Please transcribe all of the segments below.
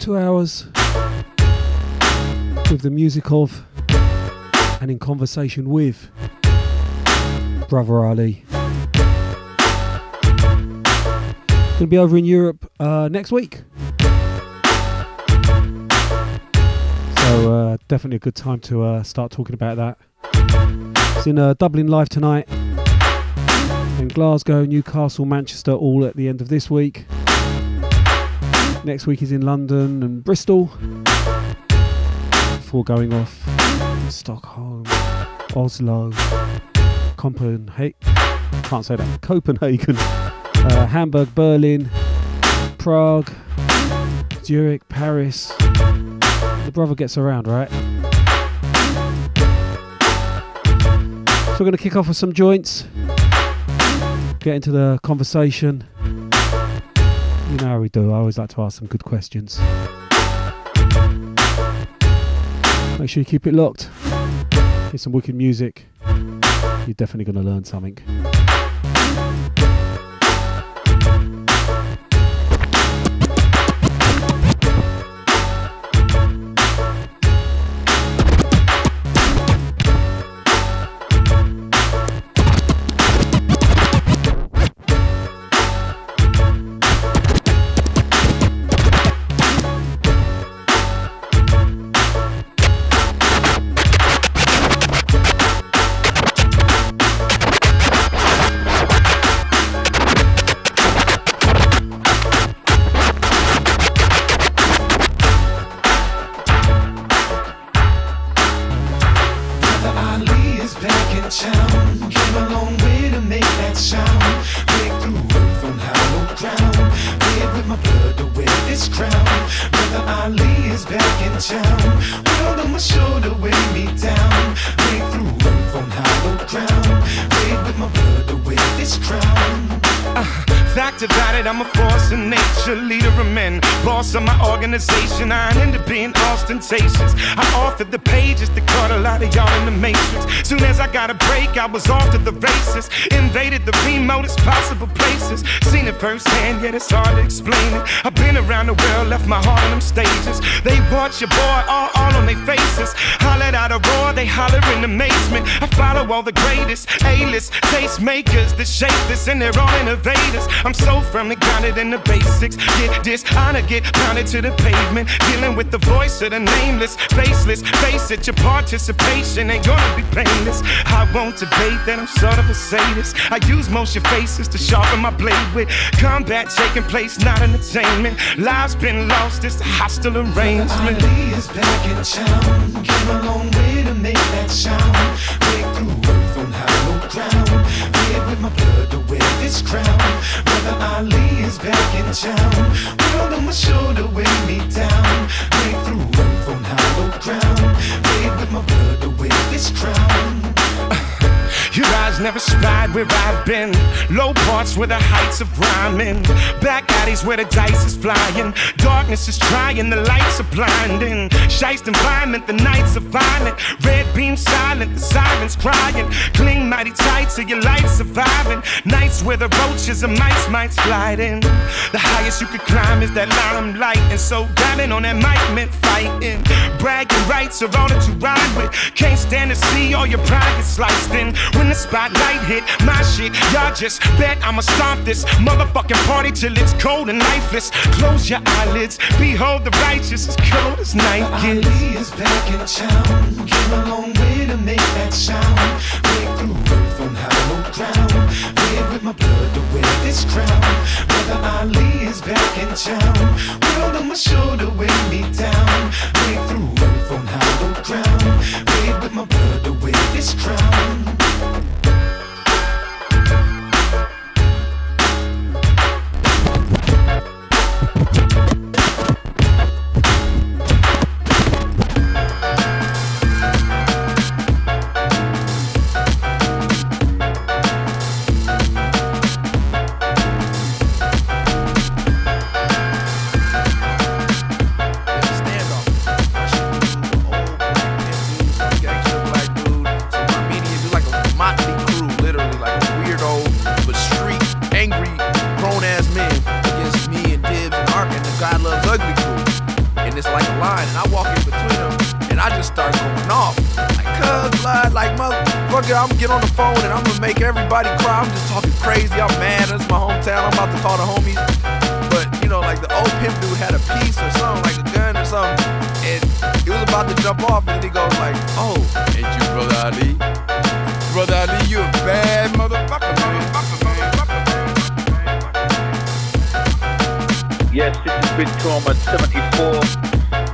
2 hours with the music of and in conversation with Brother Ali. Gonna be over in Europe next week. So definitely a good time to start talking about that. It's in Dublin live tonight. In Glasgow, Newcastle, Manchester, all at the end of this week. Next week is in London and Bristol. Before going off Stockholm, Oslo, Copenhagen, can't say that, Copenhagen, Hamburg, Berlin, Prague, Zurich, Paris. The brother gets around, right? So we're going to kick off with some joints, get into the conversation. You know how we do, I always like to ask some good questions. Make sure you keep it locked. Hear some wicked music. You're definitely going to learn something. Organization, I ain't into being ostentatious. I authored the pages that caught a lot of y'all in the matrix. Soon as I got a break, I was off to the races. Invaded the remotest possible places. Seen it firsthand, yet it's hard to explain it. I've been around the world, left my heart on them stages. They watch your boy all on their faces. Hollered out a roar, they holler in amazement. I follow all the greatest A-list taste makers that shape this, and they're all innovators. I'm so firmly grounded in the basics. Get dishonor, get pounded to the pavement, dealing with the voice of the nameless, faceless. Face it, your participation ain't gonna be painless. I won't debate that I'm sort of a sadist. I use motion faces to sharpen my blade with combat taking place, not entertainment. Lives been lost, it's a hostile arrangement. Ali is back in town, came a long way to make that sound. Break through earth on hallowed ground, red with my blood to wear this crown. Brother Ali is back in town, world on my shoulder weigh me down. Break through earth on hallowed ground, red with my blood to wear this crown. Your eyes never spied where I've been. Low parts where the heights of rhyming. Back alleys where the dice is flying. Darkness is trying, the lights are blinding. Shiest environment, the nights are violent. Red beam silent, the sirens crying. Cling mighty tight to your life surviving. Nights where the roaches and mice might slide in. The highest you could climb is that limelight. And so grabbing on that mic meant fighting. Bragging rights are all that you ride with. Can't stand to see all your pride get sliced in. When the spotlight hit my shit, y'all just bet I'ma stomp this motherfucking party till it's cold and lifeless. Close your eyelids, behold the righteous as cold as night gets. Ali is back in town, came a long way to make that sound. Break through earth on hallowed ground, red with my blood to wear this crown. Brother Ali is back in town, world on my shoulder weigh me down. Break through earth on hallowed ground, red with my blood to wear this crown. it's like a line, and I walk in between them, and I just start going off. Like, cuz, blood, like, motherfucker, I'm gonna get on the phone, and I'm gonna make everybody cry. I'm just talking crazy, I'm mad, this is my hometown, I'm about to call the homies. But, you know, like, the old pimp dude had a piece or something, like a gun or something, and he was about to jump off, and he goes like, oh, ain't you Brother Ali? Brother Ali, you a bad motherfucker, Yes, this is Big Trauma 74,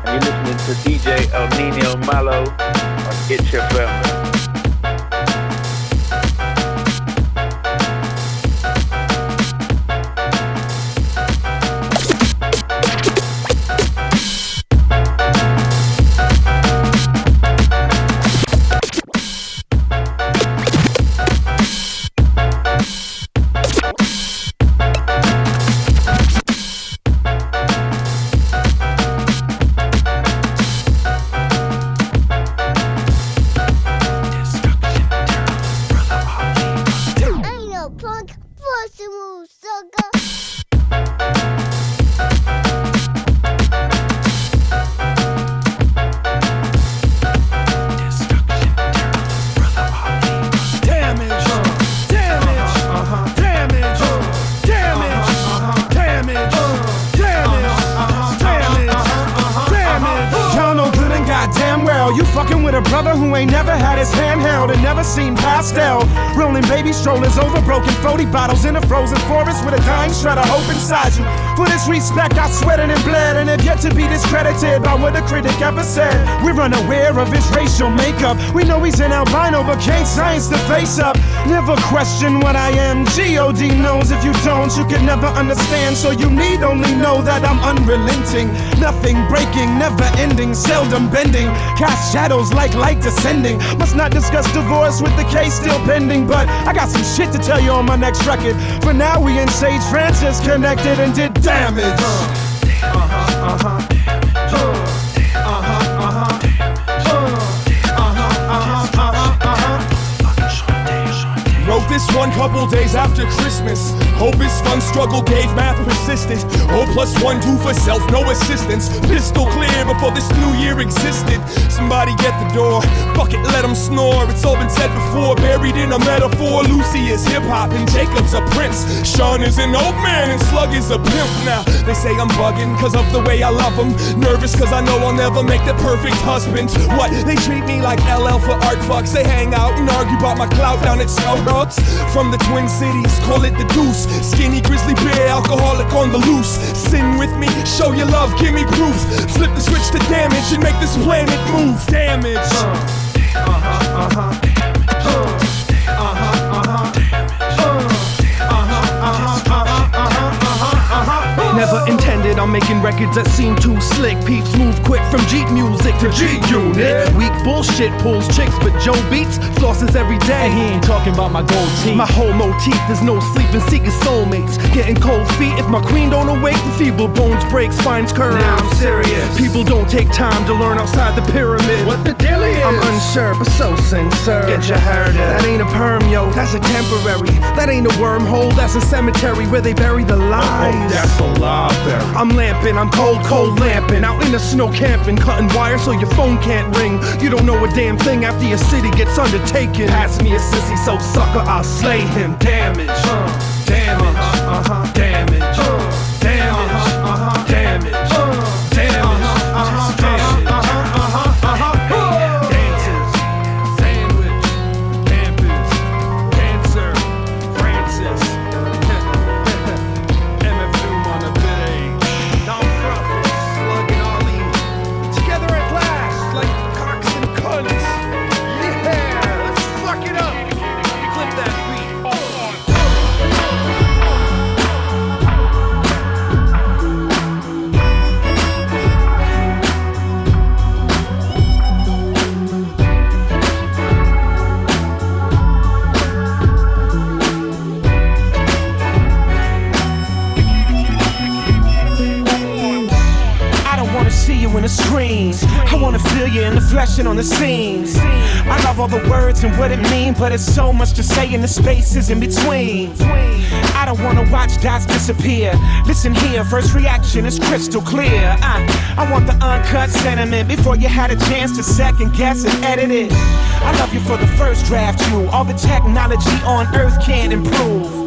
and you're listening to DJ El Nino Malo on Itch FM. Strollers over broken 40 bottles in a frozen forest with a dying shred of hope inside you. For this respect, I sweated and bled and have yet to be discredited by what a critic ever said. We're unaware of his racial makeup. We know he's an albino, but can't science the face up. Never question what I am. G.O.D. knows if you don't, you can never understand. So you need only know that I'm unrelenting. Nothing breaking, never ending, seldom bending. Cast shadows like light descending. Must not discuss divorce with the case still pending, but I got some shit to tell you on my next record. For now, we and Sage Francis connected and did damage. Wrote this one couple days after Christmas. Hope is fun, struggle gave math persistent. O +1, 2 for self, no assistance. Pistol clear before this new year existed. Somebody get the door, fuck it, let them snore. It's all been said before, buried in a metaphor. Lucy is hip-hop and Jacob's a prince. Sean is an old man and Slug is a pimp. Now, they say I'm bugging cause of the way I love them. Nervous cause I know I'll never make the perfect husband. What? They treat me like LL for art fucks. They hang out and argue about my clout down at Starbucks. From the Twin Cities, call it the Deuce. Skinny grizzly bear, alcoholic on the loose. Sing with me, show your love, give me proof. Flip the switch to damage and make this planet move. Damage. Never intended on making records that seem too slick. Peeps move quick from Jeep music to G-Unit. Weak bullshit pulls chicks, but Joe beats flosses every day. And he ain't talking about my gold teeth. My whole motif is no sleep and seeking soulmates. Getting cold feet if my queen don't awake. The feeble bones break, spines curve. Now I'm serious. People don't take time to learn outside the pyramid. What the deal is? I'm unsure, but so sincere. Get your hair down. That ain't a perm, yo, that's a temporary. That ain't a wormhole, that's a cemetery where they bury the lies. Oh, that's a lie. I'm lamping, I'm cold lamping. Out in the snow camping, cutting wires so your phone can't ring. You don't know a damn thing after your city gets undertaken. Pass me a sissy, so sucker, I'll slay him. Damage, damage, damage, damage, damage, damage, dances, sandwich, campus, cancer, Francis. you in the screen. I wanna feel you in the flesh and on the scenes. I love all the words and what it means, but it's so much to say in the spaces in between. I don't wanna watch dots disappear. Listen here, first reaction is crystal clear. I want the uncut sentiment before you had a chance to second guess and edit it. I love you for the first draft, you. All the technology on earth can't improve.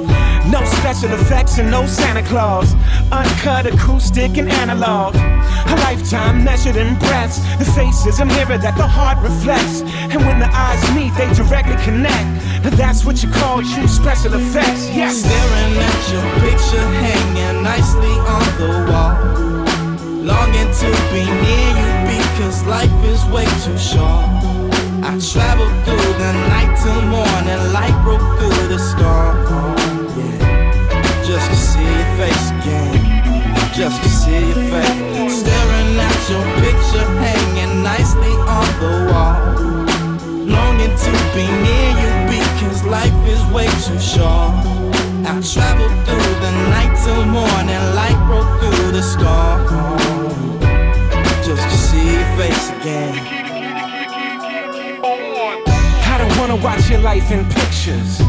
No special effects and no Santa Claus. Uncut, acoustic, and analog. A lifetime measured in breaths. The face is a mirror that the heart reflects. And when the eyes meet, they directly connect. And that's what you call true special effects. Yes. Staring at your picture hanging nicely on the wall. Longing to be near you because life is way too short. I traveled through the night till morning, light broke through the storm. Just to see your face again, just to see your face. Staring at your picture hanging nicely on the wall. Longing to be near you because life is way too short. I traveled through the night till morning, light broke through the storm. Just to see your face again. I don't wanna watch your life in pictures.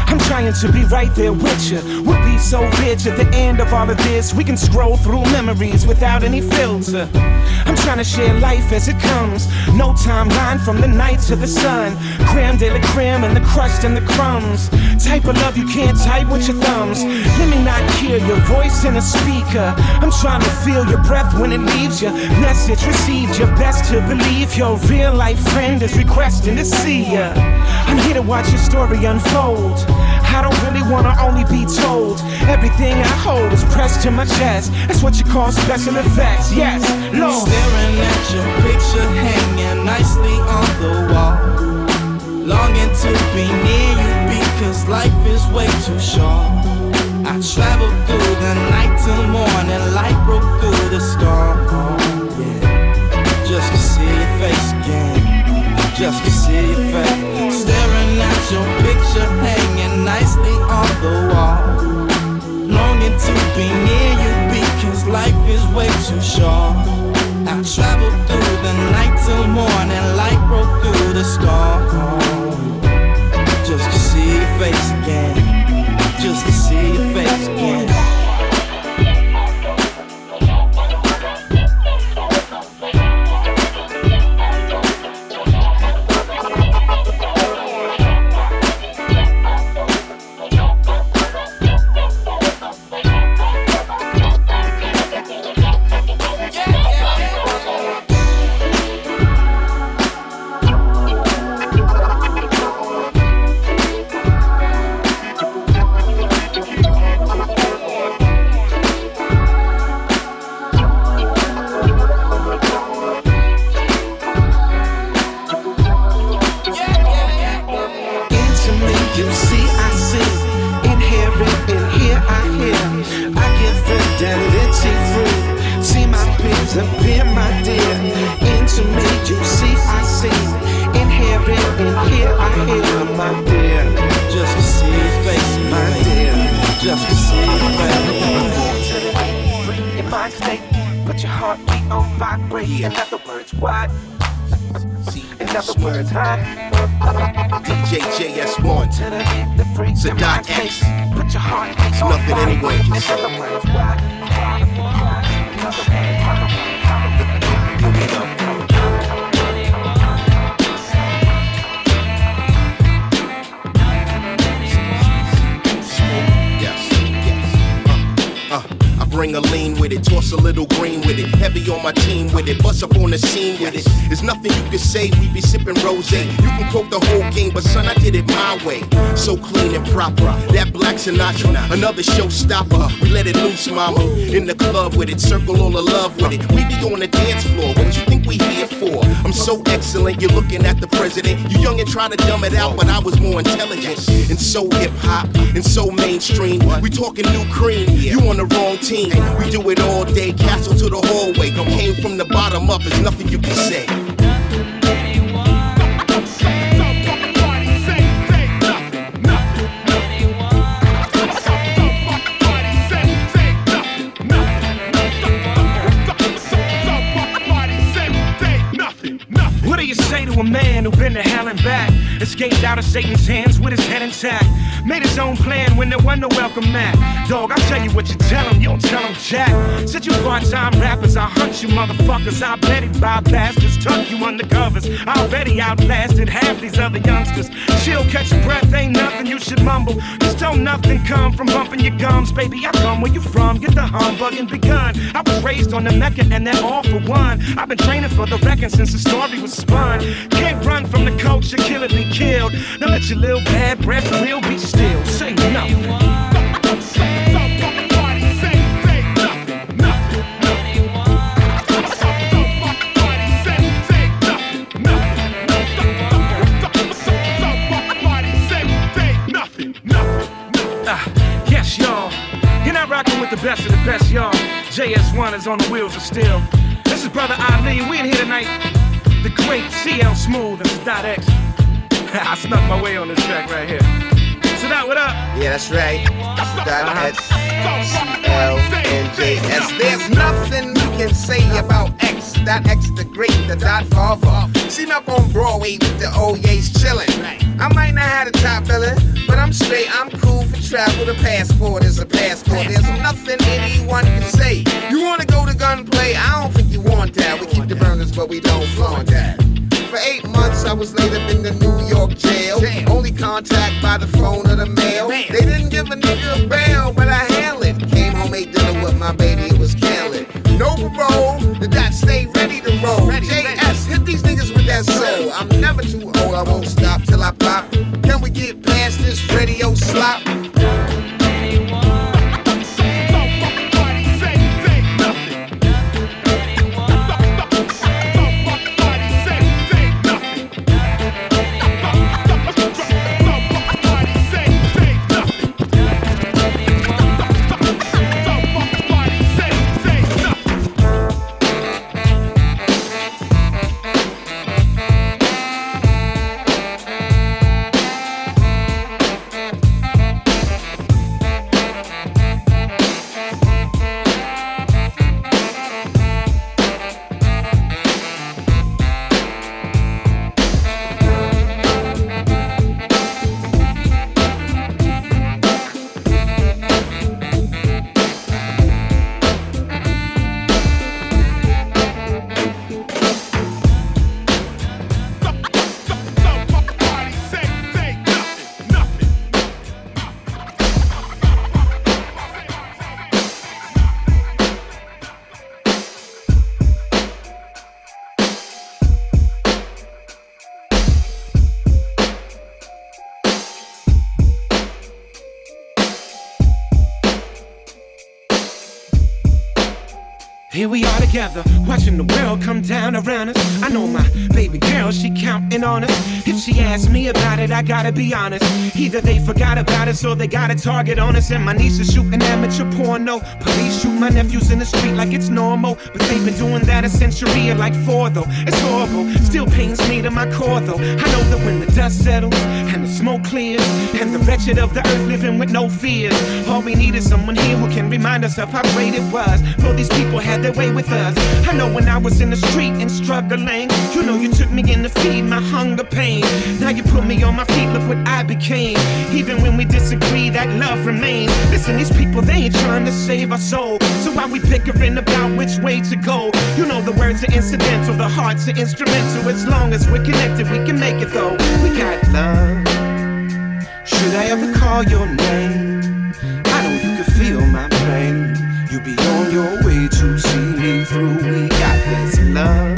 I'm trying to be right there with you. We'll be so rich at the end of all of this. We can scroll through memories without any filter. I'm trying to share life as it comes. No timeline from the night to the sun. Creme de la creme and the crust and the crumbs. Type of love you can't type with your thumbs. Let me not hear your voice in a speaker. I'm trying to feel your breath when it leaves you. Message received, your best to believe. Your real life friend is requesting to see you. I'm here to watch your story unfold. I don't really wanna only be told. Everything I hold is pressed to my chest. That's what you call special effects. Yes, Lord. Staring at your picture hanging nicely on the wall. Longing to be near you because life is way too short. I traveled through the night till morning, light broke through the storm. Just to see your face again, just to see your face. Staring at your picture hanging nicely on the wall. Longing to be near you because life is way too short. I traveled through the night till morning, light broke through the storm. Just to see your face again, just to see your face again. Bring a lean with it, toss a little green with it. Heavy on my team with it, bust up on the scene with it. There's nothing you can say, we be sipping rosé. You can quote the whole game, but son, I did it my way. So clean and proper, that Black Sinatra, another showstopper. We let it loose, mama, in the club with it. Circle all the love with it. We be on the dance floor, what you think we here for? I'm so excellent, you're looking at the president. You young and try to dumb it out, but I was more intelligent. And so hip-hop, and so mainstream. We talking new cream, you on the wrong team. We do it all day, castle to the hallway. Came from the bottom up, there's nothing you can say. a man who been to hell and back, escaped out of Satan's hands with his head intact, made his own plan when there wasn't no welcome mat. Dog, I'll tell you what you tell him, you don't tell him jack. Said you part-time rappers, I'll hunt you motherfuckers. I bet he buy bastards, tuck you under covers. I already outlasted half these other youngsters. Chill, catch your breath, ain't nothing you should mumble. Just don't nothing come from bumping your gums. Baby, I come where you from, get the humbugging begun. I was raised on the Mecca and that all for one. I've been training for the record since the story was spun. Can't run from the culture, kill it, be killed. Now let your little bad breath real be still. Say nothing. Yes, y'all. You're not rocking with the best of the best, y'all. JS1 is on the wheels of steel. This is Brother Ali. We in here tonight. The great CL Smooth and Dot X. I snuck my way on this track right here. So that, what up? Yeah, that's right. Dot X, CL, and JS. There's nothing you can say about X. Dot X the great, the Dot Father. Seen up on Broadway with the O's chillin'. I might not have the top billing, but I'm straight, I'm cool for travel. The passport is a passport. There's nothing anyone can say. You wanna go to gunplay? I don't think you want that. We keep the burners, but we don't flaunt that. For 8 months, I was laid up in the New York jail. Only contact by the phone or the mail. They didn't give a nigga a bail, but I handled it. Came home, ate dinner with my baby, it was candid. No parole, the dot stay ready to roll. JS, hit these niggas with that soul. I'm never too old, I won't stop till I pop. Can we get past this radio slop? Here we are together, watching the world come down around us. I know my baby girl, she counting on us. If she asks me about it, I gotta be honest. Either they forgot about us or they got a target on us. And my niece is shooting amateur porno. Police shoot my nephews in the street like it's normal. But they've been doing that a century or like 4 though. It's horrible, still pains me to my core though. I know that when the dust settles and the smoke clears and the wretched of the earth living with no fears, all we need is someone here who can remind us of how great it was for these people had their way with us. I know when I was in the street and struggling, you know you took me in to feed my hunger pain. Now you put me on my feet, look what I became. Even when we disagree, that love remains. Listen, these people, they ain't trying to save our soul. So why we bickering about which way to go? You know the words are incidental, the hearts are instrumental. As long as we're connected, we can make it though. We got love. Should I ever call your name? I know you can feel my pain. You be on your way to see me through. We got this love.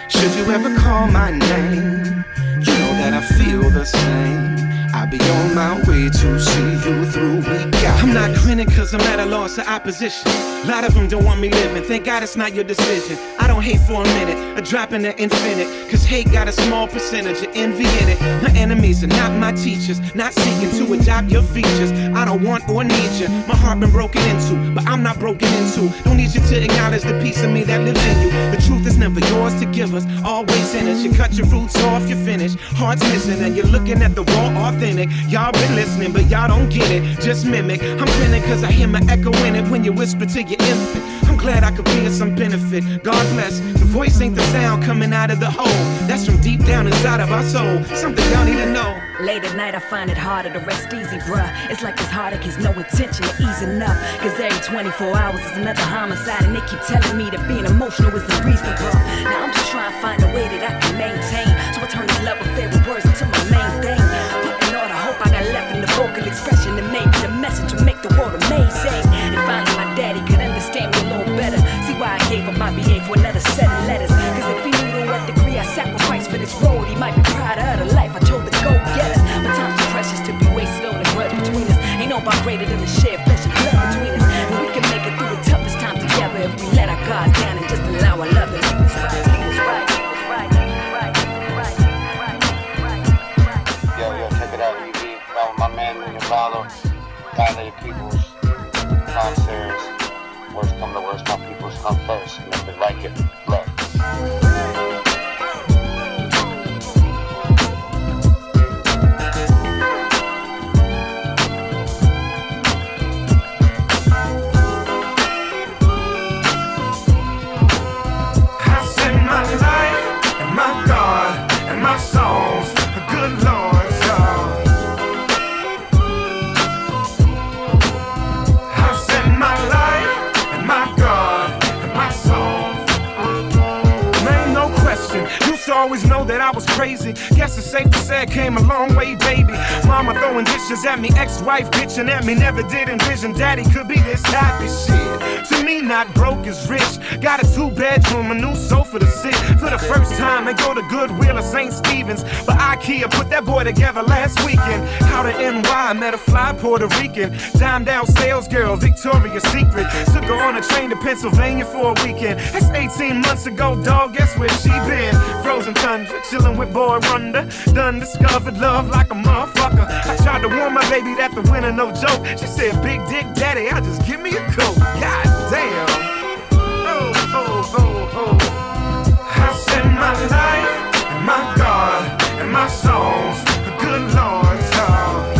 Should you ever call my name, you know that I feel the same. I'll be on my way to see you through. We got I'm not grinning cause I'm at a loss of opposition. A lot of them don't want me living. Thank God it's not your decision. I don't hate for a minute, a drop in the infinite. Cause hate got a small percentage of envy in it. My enemies are not my teachers, not seeking to adopt your features. I don't want or need you. My heart been broken into, but I'm not broken into. Don't need you to acknowledge the piece of me that lives in you. The truth is never yours to give us, always in us. You cut your roots off, you're finished. Heart's missing and you're looking at the raw authentic. Y'all been listening, but y'all don't get it. Just mimic. I'm grinning cause I hear my echo in it when you whisper to your infant. I'm I'm glad I could be of some benefit. God bless. The voice ain't the sound coming out of the hole. That's from deep down inside of our soul. Something y'all need to know. Late at night I find it harder to rest easy, bruh. It's like this heartache has no intention of easing up. Cause every 24 hours is another homicide, and they keep telling me that being emotional isn't reasonable. Now I'm just trying to find a way that I can maintain, so I turn this love affair with words into my main thing. Put in order hope I got left in the vocal expression, and maybe the message will make the world amazing. And finally my daddy could understand me a little better. See why I gave up my BA for another set of letters. Cause if he knew to what degree I sacrificed for this road, he might be proud of the life I chose to go get us. But time's too precious to be wasted on the grudge between us. Ain't no bond greater than the shared flesh and blood between us. And we can make it through the toughest time together if we let our guards down and just allow our love to do what's right. Yo, check it out, EB. My man, Malo, Dilated Peoples, Tom Sears. Worst come to worst, my peoples come first. And if they like it, love. Always know that I was crazy. Guess it's safe to say I came a long way, baby. Mama throwing dishes at me, ex-wife bitching at me. Never did envision daddy could be this happy shit. To me, not broke is rich. Got a 2-bedroom, a new sofa to sit. For the first time, I go to Goodwill or St. Stephen's. But IKEA put that boy together last weekend. How to NY, met a fly Puerto Rican. Dime down sales girl, Victoria's Secret. Took her on a train to Pennsylvania for a weekend. That's 18 months ago, dog, guess where she been? Frozen tundra, chillin' with Boy Wonder. Done discovered love like a motherfucker. I tried to warn my baby that the winner no joke. She said, big dick daddy, I'll just give me a coat. God damn. Oh, oh, oh, oh. I said my life, and my God, and my songs. Good Lord, y'all.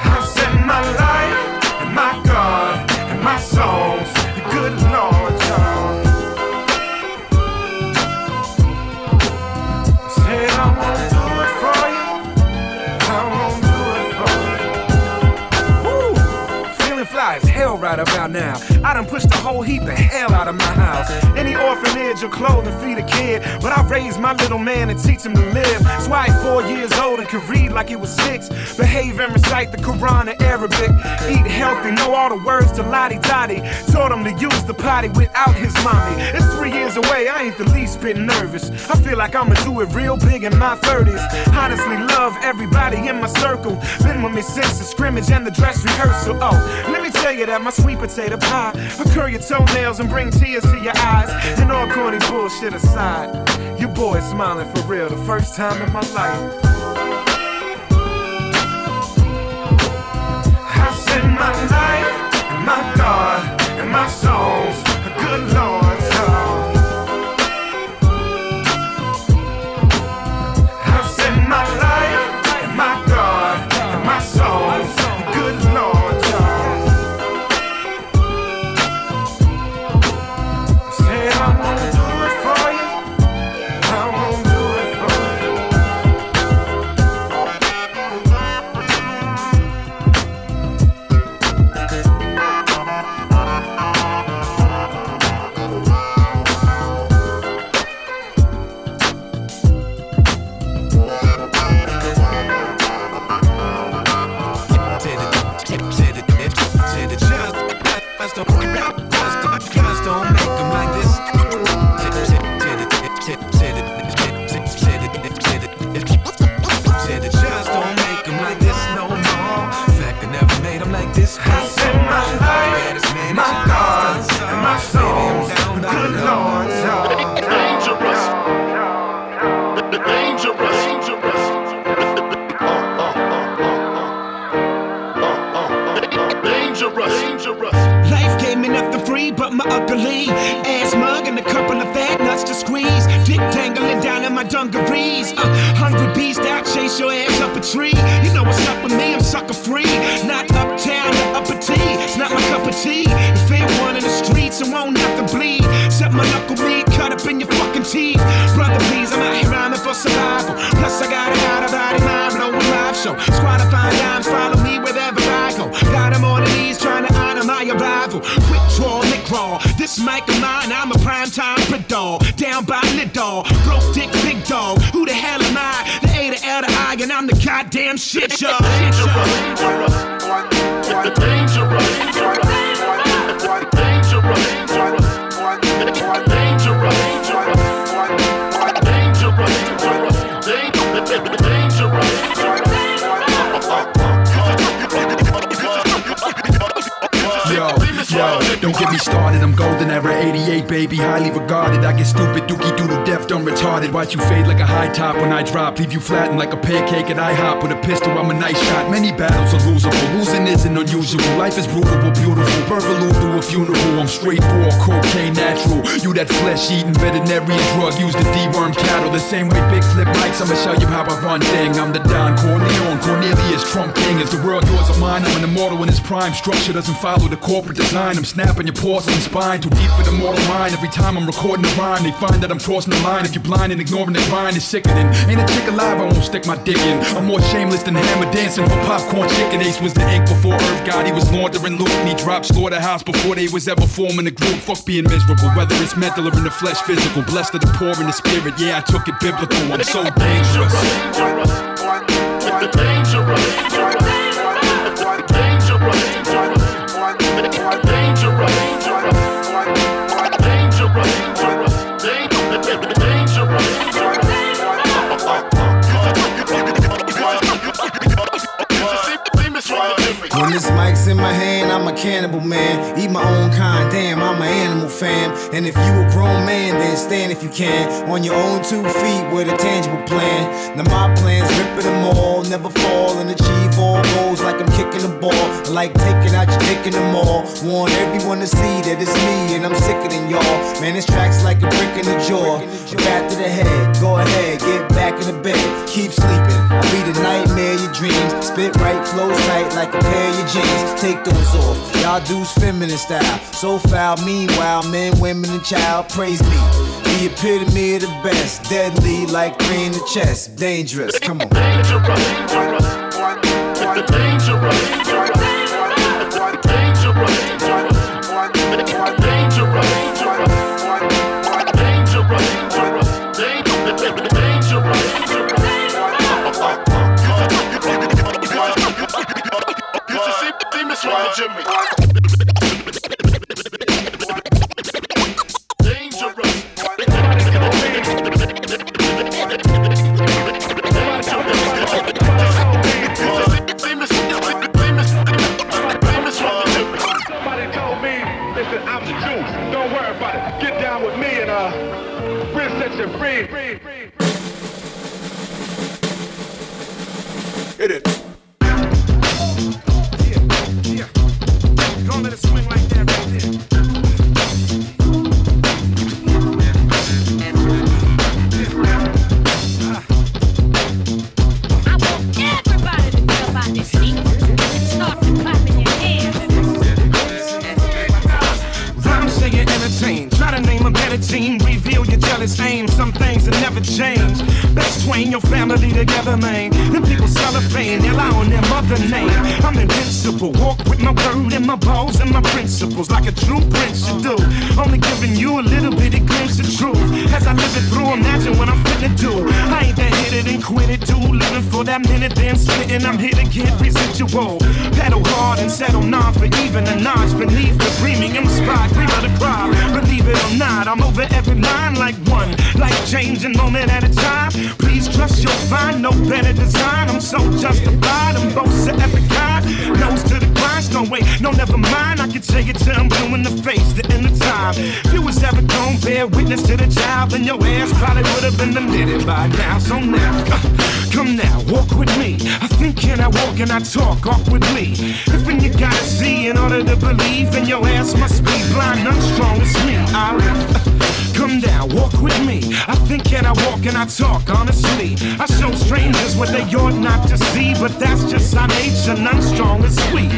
I said my life, and my God, and my songs. Good Lord, y'all. Said I won't do it for you. I won't do it for you. Woo! Feeling fly as hell right about now. I done pushed a whole heap of hell out of my house. Any orphanage or clothing feed a kid, but I raised my little man and teach him to live. That's why he's 4 years old and can read like he was 6. Behave and recite the Quran in Arabic. Eat healthy, know all the words to lottie-dottie. Taught him to use the potty without his mommy. It's 3 years away, I ain't the least bit nervous. I feel like I'ma do it real big in my 30s. Honestly love everybody in my circle. Been with me since the scrimmage and the dress rehearsal. Oh, let me tell you that my sweet potato pie will curl your toenails and bring tears to your eyes. And all corny bullshit aside, your boy's smiling for real the first time in my life. I said my life, and my God, and my songs. Good Lord, y'all. I said my life, and my God, and my songs. Good Lord, y'all. Said I won't do it for you. I won't do it for you. Just don't make them like this. Just don't make them like this no more. In fact, I never made them like this. I said my life, my God, and my soul. Good Lord, y'all. Dangerous. Dangerous. Dangerous. Life gave me nothing free but my ugly ass mug and a couple of fat nuts to squeeze. Dick dangling down in my dungarees. Hungry beast out, chase your ass up a tree. You know what's up with me, I'm sucker free. Not uptown or upper T. empathy. The fair one in the streets and won't have to bleed. Set my knuckle meat, cut up in your fucking teeth. Brother, please, I'm out here rhyming for survival. Plus, I got a body, mind blowing live show. Squad of fine dimes, follow me wherever I go. Got them on the knees, trying to honor my arrival. Quick draw, Nick raw. This mic of mine, I'm a primetime big dog. Down by lid dog, broke dick, big dog. Who the hell am I? The A, the L, the I, and I'm the goddamn shit show. Yo, don't get me started, I'm golden era 88, baby, highly regarded. I get stupid, dookie doodle, deaf, dumb, retarded. Watch you fade like a high top when I drop. Leave you flattened like a pancake at IHOP. With a pistol, I'm a nice shot. Many battles are losable, losing isn't unusual. Life is brutal but beautiful, Burvaloo through a funeral. I'm straight raw, cocaine natural. You that flesh-eating veterinarian drug used to deworm cattle. The same way big flip mics, I'ma show you how I run thing. I'm the Don Corleone, Cornelius, Trump King. Is the world yours or mine? I'm an immortal in its prime. Structure doesn't follow the corporate design. I'm snapping your porcelain spine, too deep for the mortal mind. Every time I'm recording a rhyme, they find that I'm crossing the line. If you're blind and ignoring the grind, it's sickening. Ain't a chick alive, I won't stick my dick in. I'm more shameless than hammer dancing for popcorn chicken. Ace was the ink before Earth God. He was laundering loot and he dropped slaughterhouse before they was ever forming a group. Fuck being miserable, whether it's mental or in the flesh physical. Blessed are the poor in the spirit, yeah, I took it biblical. I'm so dangerous. When this mic's in my hand, I'm a cannibal man. Eat my own kind, damn, I'm an animal fam. And if you a grown man, then stand if you can. On your own 2 feet with a tangible plan. Now my plan's ripping them all, never fall and achieve all goals like I'm kicking the ball. Like taking out your dick in the mall. Want everyone to see that it's me and I'm sicker than y'all. Man, this track's like a brick in the jaw. Back to the head, go ahead, get back in the bed. Keep sleeping, I'll be the nightmare of your dreams. Spit right, flows tight like a pair of your jeans. Take those off, y'all dudes feminine style. So foul, meanwhile, men, women, and child praise me. The epitome of the best, deadly like 3 in the chest. Dangerous, come on. Hit it. Yeah. Gonna let it swing like that right there. I want everybody to know about this seat. Start clapping your hands. Rhymes say you entertain. Try to name a better team. Reveal your jealous aim. Some things that never change. Best twain your family together, man. Them people cellophane, they lie on their mother name. I'm invincible, walk with my word and my balls and my principles like a true prince should do. Only giving you a little bitty glimpse of truth. As I live it through, imagine what I'm finna do. I ain't that hit it and quit it, too. Living for that minute, then splitting. I'm here to get residual. Pedal hard and settle non for even a notch beneath the premium spot. Cream of the crowd, believe it or not, I'm over every line like one. Life changing moment at a time. Please trust you'll find no better design. I'm so justified, I'm both of every kind. Nose to the grindstone, wait, no, never mind. I can tell you till I'm blue in the face, the end of time. If you was ever gonna bear witness to the child, then your ass probably would have been admitted by now. So now, come now, walk with me. I think and I walk and I talk awkwardly. If when you gotta see in order to believe, then your ass must be blind, unstrong as me. Come down, walk with me. I think and I walk and I talk, honestly. I show strangers what they ought not to see, but that's just our nature, none strong as we.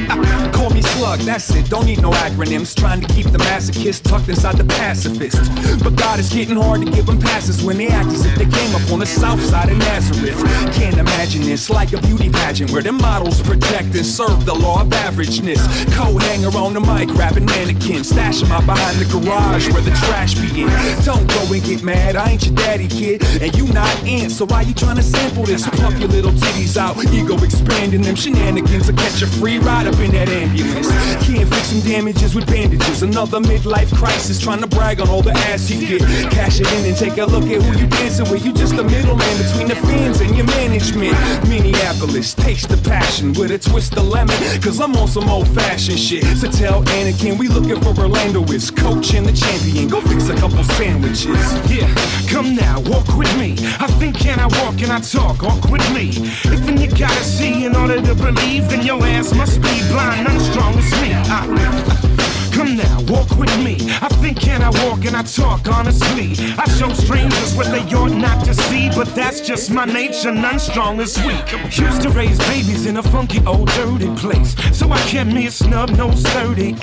Call me slug, that's it, don't need no acronyms. Trying to keep the masochist tucked inside the pacifist. But God, it's getting hard to give them passes when they act as if they came up on the south side of Nazareth. Can't imagine this, like a beauty pageant where the models project and serve the law of averageness. Coat hanger on the mic, rapping mannequins. Stash 'em out behind the garage where the trash be in. Don't go and get mad, I ain't your daddy, kid, and you not in, so why you trying to sample this? Puff your little titties out, ego expanding them shenanigans, or catch a free ride up in that ambulance. Can't fix some damages with bandages. Another midlife crisis, trying to brag on all the ass you get. Cash it in and take a look at who you dancing with. You just a middleman between the fans and your management. Minneapolis, taste the passion with a twist of lemon, cause I'm on some old-fashioned shit. So tell Anakin we looking for Orlando is coach and the champion. Go fix a couple sandwiches. Yeah, come now, walk with me. I think and I walk and I talk awkwardly. If and you gotta see in order to believe, then your ass must be blind, unstrong as me. Come now, walk with me. I think and I walk and I talk honestly. I show strangers what they ought not to see, but that's just my nature, none strong as we. Used to raise babies in a funky old dirty place, so I kept me a snub nose 38.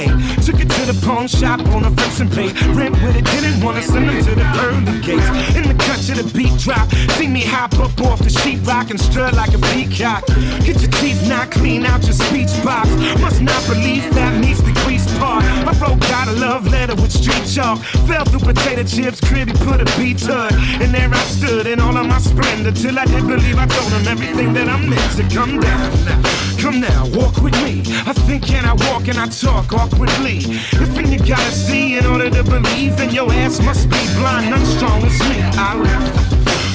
Took it to the pawn shop on a fencing plate. Rent with it, didn't wanna send them to the pearly gates. In the cut to the beat drop, see me hop up off the sheetrock and strut like a peacock. Get your teeth not clean out your speech box. Must not believe that meets the grease part. I wrote out a love letter with street chalk. Fell through potato chips, cribby put a beat to it. And there I stood in all of my splendor, till I did believe I told him everything that I meant to. Come down now, come now, walk with me. I think and I walk and I talk awkwardly. If and you gotta see in order to believe, then your ass must be blind, none strong as me.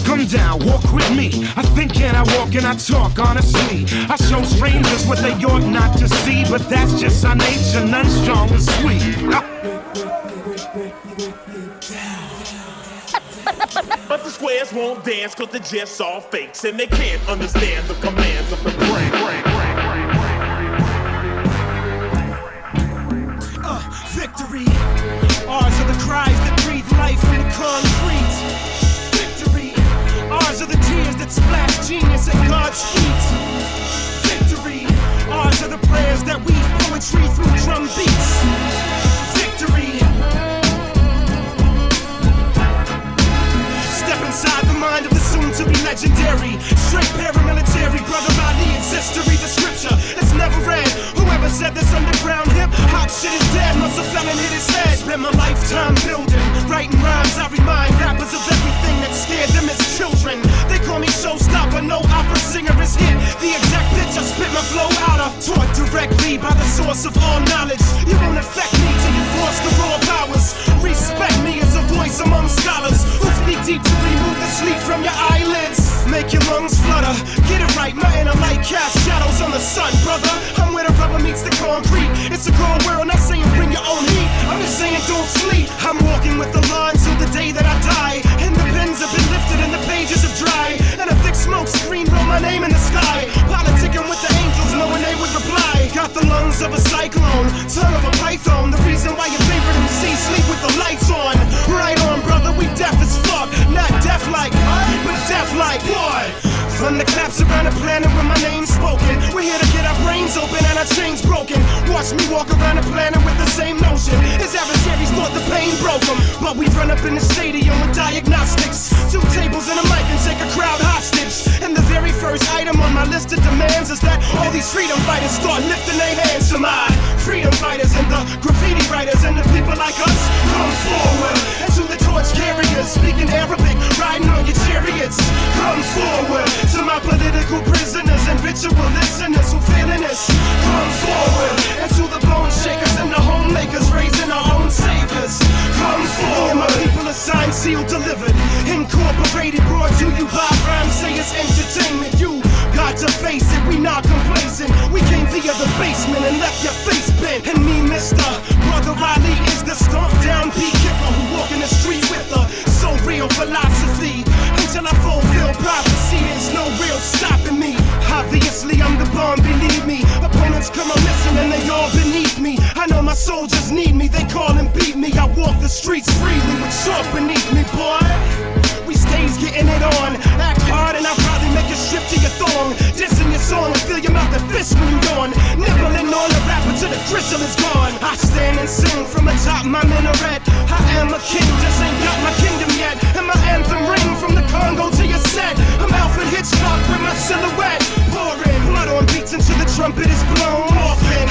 Come down, walk with me. I think and I walk and I talk honestly. I show strangers what they ought not to see, but that's just our nature, none strong as we. But the squares won't dance cause they're just all fakes, and they can't understand the commands of the brain. Victory. Ours are the cries that breathe life in the concrete. Victory. Ours are the tears that splash genius at God's feet. Victory. Ours are the prayers that weave poetry through drum beats. Victory. Step inside the mind of the soon-to-be legendary. Straight paramilitary, brother Ali, it's history, the scripture that's never read. Whoever said this underground hip-hop shit is dead must have fell and hit his head. Spent my lifetime building, writing rhymes. I remind rappers of everything that scared them as children. They call me showstopper, no opera singer is hit. The exact pitch I spit my flow out of, taught directly by the source of all knowledge. You won't affect me till you force the raw powers. Respect me as a voice among scholars who speak deep to remove the sleep from your eyelids. Make your lungs flutter, get it right, my inner light cast shadows on the sun, brother. I'm where the rubber meets the concrete. It's a cold world, not saying bring your own heat. I'm just saying don't sleep. I'm walking with the line till the day that I die. And the pens have been lifted and the pages have dried. And a thick smoke screen wrote my name in the sky. Politicking with the angels, knowing they would reply. Got the lungs of a cyclone, tongue of a python. The reason why your favorite MC sleep with the lights on. Right on, brother, we deaf as fuck. Not deaf like, but deaf like what? Thunderclaps around the planet with my name spoken. We're here to get our brains open and our chains broken. Watch me walk around the planet with the same notion. His adversaries thought the pain broke them, but we run up in the stadium with diagnostics. 2 tables and a mic and take a crowd hostage. And the very first item on my list of demands is that all these freedom fighters start lifting their hands to my freedom fighters and the graffiti writers and the people like us come forward. And to the torch carriers speaking Arabic, riding on your chariots, come forward. To my political prisoners and ritual listeners who feeling this, come forward. And to the bone shakers and the homemakers raising our own saviors, come forward. My people assigned, sealed, delivered, incorporated, brought to you by rhyme, say it's entertainment. You got to face it, we not complacent. We came via the basement and left your face bent. And me, Mr. Brother Ali, is the stomp down beat kipper who walk in the street with a so real philosophy. Until I fulfill prophecy, there's no real stopping me. Obviously, I'm the bomb, believe me. Opponents come a missing and they soldiers need me, they call and beat me. I walk the streets freely with chalk beneath me, boy. We stays getting it on. Act hard and I'll probably make you strip to your thong. Dissing your song and fill your mouth and fist when you yawn. Nibbling on the rapper till the gristle is gone. I stand and sing from atop my minaret. I am a king, just ain't got my kingdom yet. And my anthem ring from the Congo to your set. I'm Alfred Hitchcock with my silhouette. Pouring blood on beats until the trumpet is blown.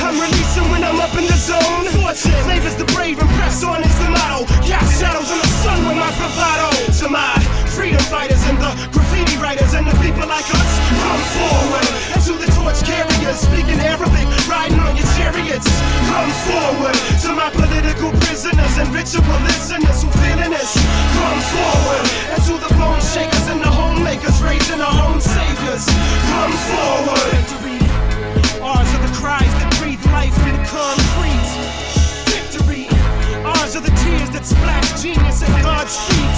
I'm releasing when I'm up in the zone. Fortune favors the brave and press on is the motto. Cast shadows in the sun with my bravado. To my freedom fighters and the graffiti writers and the people like us, come forward. And to the torch carriers speaking Arabic, riding on your chariots, come forward. To my political prisoners and ritual listeners who feeling this, come forward. And to the bone shakers and the homemakers raising our own saviors, come forward. Victory, ours are the cries that breathe life in the concrete. Victory, ours are the tears that splash genius at God's feet.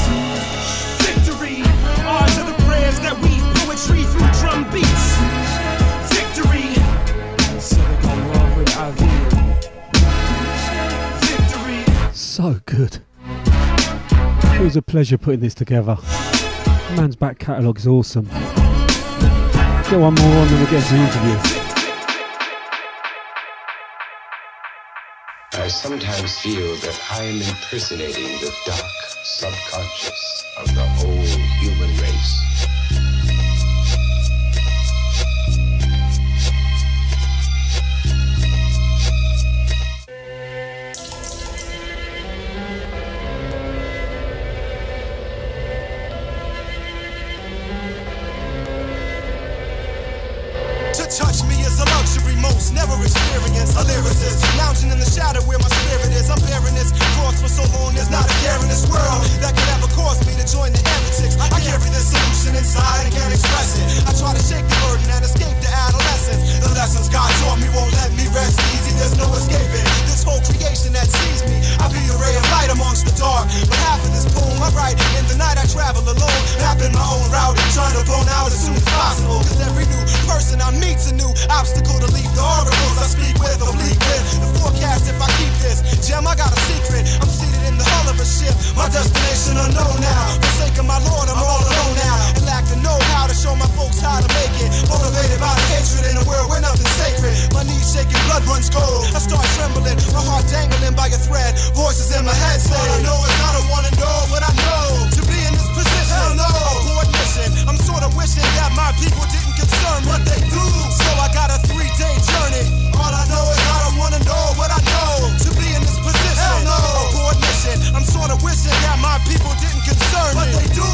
Victory, ours are the prayers that weave poetry through drum beats. Victory, victory. So good. It was a pleasure putting this together. Man's back catalogue is awesome. Get one more on and we'll get to the interview. I sometimes feel that I am impersonating the dark subconscious of the whole human race. To touch me is a luxury most never experienced. A lyricist lounging in the shadow where my spirit is. I'm bearing this cross for so long. There's not a care in this world that could ever cause me to join the heretics. I carry this solution inside and can't express it. I try to shake the burden and escape the adolescence. The lessons God taught me won't let me rest easy. There's no escaping this whole creation that sees me. I be a ray of light amongst the dark. But half of this poem I write in the night I travel alone, mapping my own route, trying to bone out as soon as possible. Cause every new person I meet's a new obstacle to leap. The oracles I speak with or bleed with. The forecast if I keep this gem, I got a secret. I'm seated in the hull of a ship. My destination unknown now. Forsaken my Lord, I'm all alone now. And lack to know how to show my folks how to make it. Motivated by the hatred in a world where nothing's sacred. My knees shaking, blood runs cold. I start trembling, my heart dangling by a thread. Voices in my head say, all I know is I don't wanna know what I know. To be in this position, hell no. Abort mission. I'm sort of wishing that my people didn't concern what they do. So I got a 3-day journey. All I know is I don't wanna know what I know. To be in this position, hell no. Abort mission. I'm sort of wishing that my people didn't concern what they do.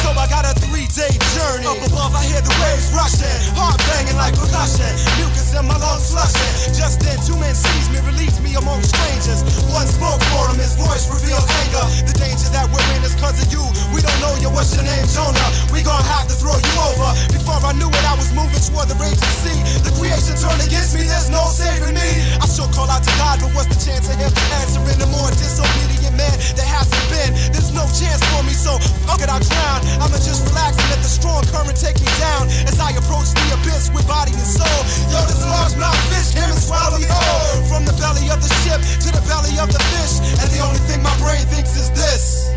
So I got a 3-day journey. Up above I hear the waves rushing, heart banging like percussion. Mucus in my lungs flushing. Just then 2 men seized me, released me among strangers. One spoke for him, his voice revealed anger. The danger that we're in is cause of you. We don't know you, what's your name, Jonah? We gon' have to throw you over. Before I knew it, I was moving toward the raging sea. The creation turned against me, there's no saving me. I should call out to God, but what's the chance of him answering the more disobedient man that hasn't been? There's no chance for me, so fuck it, I'll drown. I'ma just relax and let the strong current take me down as I approach the abyss with body and soul. Yo, this largemouth fish came and swallowed me whole. From the belly of the ship to the belly of the fish, and the only thing my brain thinks is this.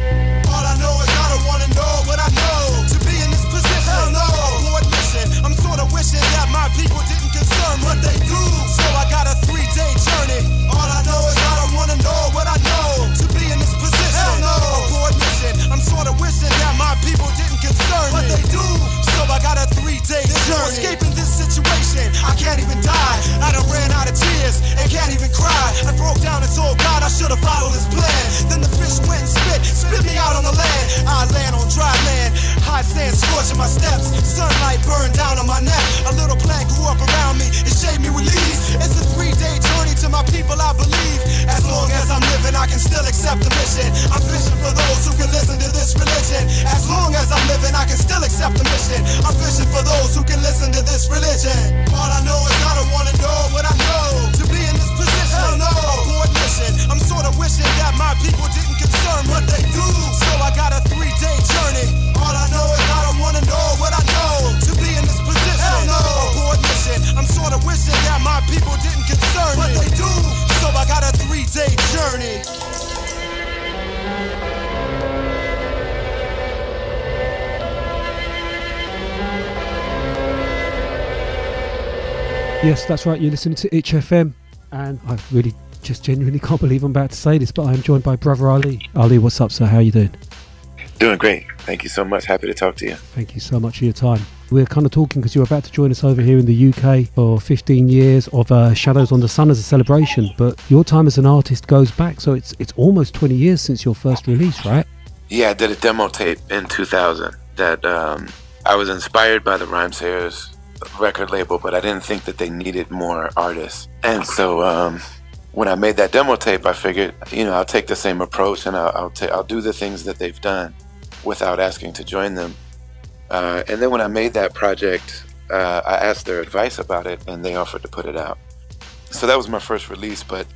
All I know is I don't wanna know what I know. To be in this position, hell no. Abort mission. I'm sort of wishing that my people didn't concern what they do. So I got a 3-day journey. All I know is I don't wanna know what I know. To be in this position, hell no. Abort mission. I'm sort of wishing that my people didn't concern what they do. So I got a 3-day journey. Escaping this situation, I can't even die. I done ran out of tears and can't even cry. I broke down and told God I should've followed his plan. Then the fish went and spit me out on the land. I land on dry land, hot sand scorching my steps. Sunlight burned down on my neck. A little plant grew up around me, it shaped me with leaves. It's a 3-day journey to my people, I believe. As long as I'm living, I can still accept the mission. I'm fishing for those who can listen to this religion. As long as I'm living, I can still accept the mission. I'm fishing for those who can listen to this religion. All I know is I don't wanna know what I know. To be in this position, hell no. Abort mission. I'm sort of wishing that my people didn't concern what they do. So I got a 3-day journey. All I know is I don't wanna know what I know. To be in this position, hell no. Abort mission. I'm sort of wishing that my people didn't concern what they do. So I got a 3-day Yes, that's right. You're listening to Itch FM, and I really just genuinely can't believe I'm about to say this, but I am joined by brother Ali. Ali, what's up, sir? How are you doing? Doing great. Thank you so much. Happy to talk to you. Thank you so much for your time. We're kind of talking because you're about to join us over here in the UK for 15 years of Shadows on the Sun as a celebration, but your time as an artist goes back, so it's almost 20 years since your first release, right? Yeah, I did a demo tape in 2000 that I was inspired by the Rhymesayers record label, but I didn't think that they needed more artists. And so when I made that demo tape, I figured, I'll take the same approach and I'll do the things that they've done without asking to join them. And then when I made that project, I asked their advice about it, and they offered to put it out. So that was my first release, but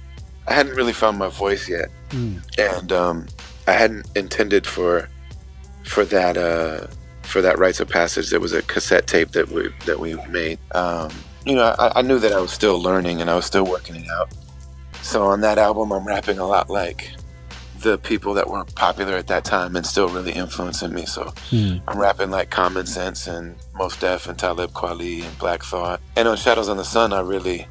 I hadn't really found my voice yet, and I hadn't intended for that rites of passage. There was a cassette tape that we made. I knew that I was still learning and I was still working it out. So on that album, I'm rapping a lot like the people that were popular at that time and still really influencing me. So I'm rapping like Common Sense and Mos Def and Talib Kweli and Black Thought. And on Shadows on the Sun, I really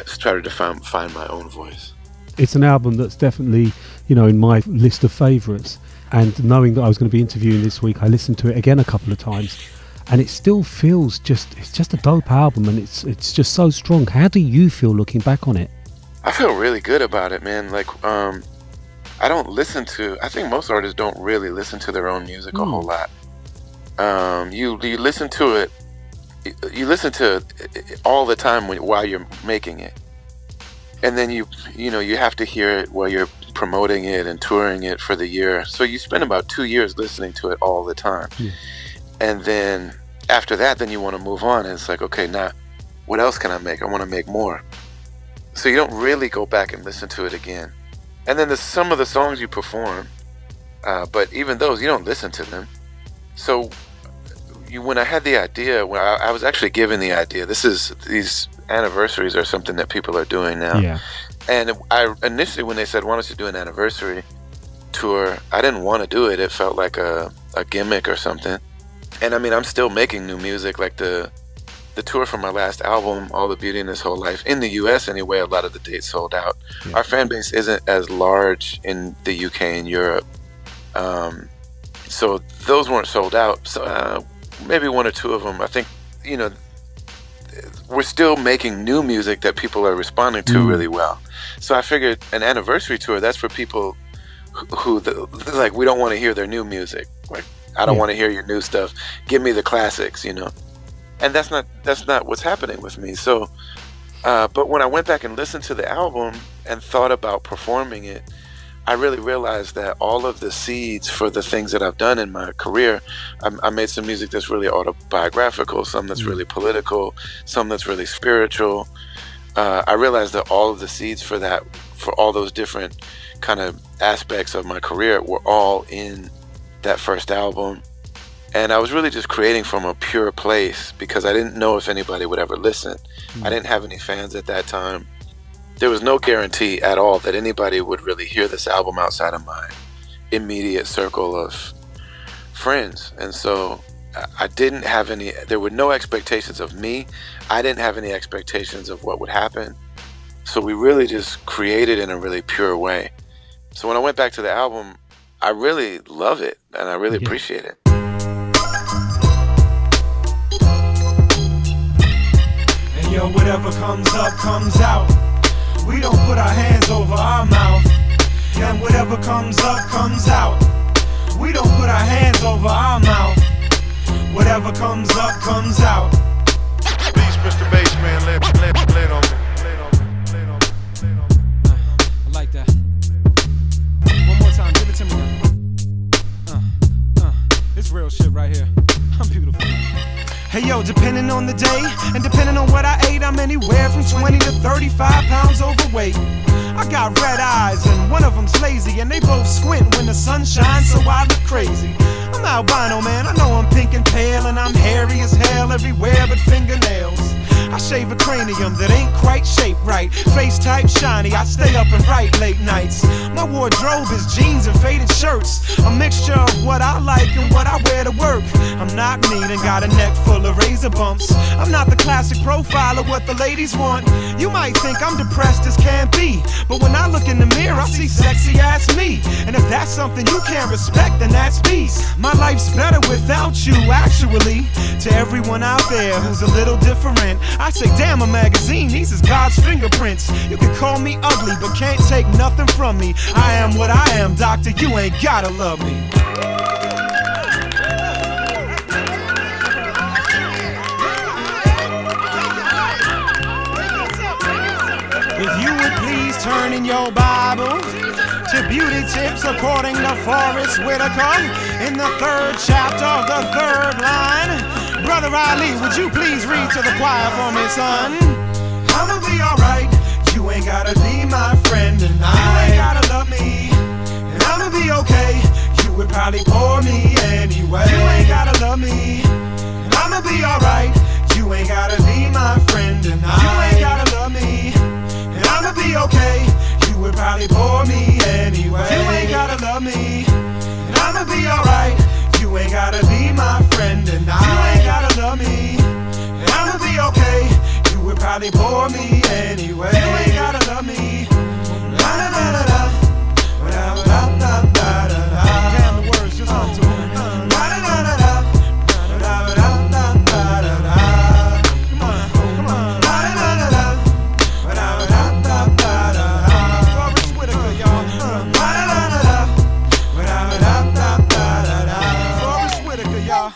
started to find my own voice. It's an album that's definitely, in my list of favourites. And knowing that I was going to be interviewing this week, I listened to it again a couple of times, and it still feels it's just a dope album, and it's just so strong. How do you feel looking back on it? I feel really good about it, man. Like, I think most artists don't really listen to their own music a whole lot. You listen to it, all the time while you're making it. And then you have to hear it while you're promoting it and touring it for the year. So you spend about 2 years listening to it all the time. And then after that, then you want to move on. And it's like, okay, now what else can I make? I want to make more. So you don't really go back and listen to it again. And then there's some of the songs you perform, but even those, you don't listen to them. So when I had the idea, when I was actually given the idea, these anniversaries are something that people are doing now. Yeah. And I initially, when they said, why don't you do an anniversary tour, I didn't want to do it. It felt like a gimmick or something. And I mean, I'm still making new music. Like the tour for my last album, All the Beauty in This Whole Life, in the US anyway, a lot of the dates sold out. Yeah. Our fan base isn't as large in the UK and Europe. So those weren't sold out. So maybe one or two of them. I think, we're still making new music that people are responding to really well. So I figured an anniversary tour, that's for people who like, we don't want to hear their new music. Like, I don't want to hear your new stuff. Give me the classics, And that's not what's happening with me. So, but when I went back and listened to the album and thought about performing it, I really realized that all of the seeds for the things that I've done in my career, I made some music that's really autobiographical, some that's really political, some that's really spiritual. I realized that all of the seeds for all those different kind of aspects of my career were all in that first album. And I was really just creating from a pure place because I didn't know if anybody would ever listen. I didn't have any fans at that time. There was no guarantee at all that anybody would really hear this album outside of my immediate circle of friends. And so I didn't have there were no expectations of me. I didn't have any expectations of what would happen. So we really just created in a really pure way. So when I went back to the album, I really love it and I really appreciate it. And yo, whatever comes up, comes out. We don't put our hands over our mouth. And whatever comes up, comes out. We don't put our hands over our mouth. Whatever comes up, comes out. Beast, Mr. Bassman, lay on me. I like that. One more time, give it to me now. It's real shit right here. I'm beautiful. Hey yo, depending on the day and depending on what I ate, I'm anywhere from 20 to 35 pounds overweight. I got red eyes and one of them's lazy, and they both squint when the sun shines, so I look crazy. I'm albino, man, I know I'm pink and pale, and I'm hairy as hell everywhere but fingernails. I shave a cranium that ain't quite shaped right. Face type shiny, I stay up and write late nights. My wardrobe is jeans and faded shirts, a mixture of what I like and what I wear to work. I'm not mean and got a neck full of razor bumps. I'm not the classic profile of what the ladies want. You might think I'm depressed as can be, but when I look in the mirror, I see sexy ass me. And if that's something you can't respect, then that's peace. My life's better without you, actually. To everyone out there who's a little different, I say, damn, a magazine, these is God's fingerprints. You can call me ugly, but can't take nothing from me. I am what I am, doctor, you ain't gotta love me. If you would please turn in your Bible to Beauty Tips according to Forrest Whitaker, in the 3rd chapter of the 3rd line. Brother Ali, would you please read to the choir for me, son? I'ma be alright, you ain't gotta be my friend, and you ain't gotta love me, and I'ma be okay, you would probably bore me anyway. You ain't gotta love me, and I'ma be alright, you ain't gotta be my friend, and you ain't gotta love me, and I'ma be okay, you would probably bore me anyway. You ain't gotta love me, and I'ma be alright, you ain't gotta be my friend, and you ain't gotta love me, and I'ma be okay, you would probably bore me anyway. You ain't gotta love me. La la la la la. La la la la la. Damn, the words just come to me. La la la la la. La la la la la la. Come on, come on. La la la la la. La la la la la la. Forrest Whitaker, y'all. La la la la la. La la la la la la. Forrest Whitaker, y'all.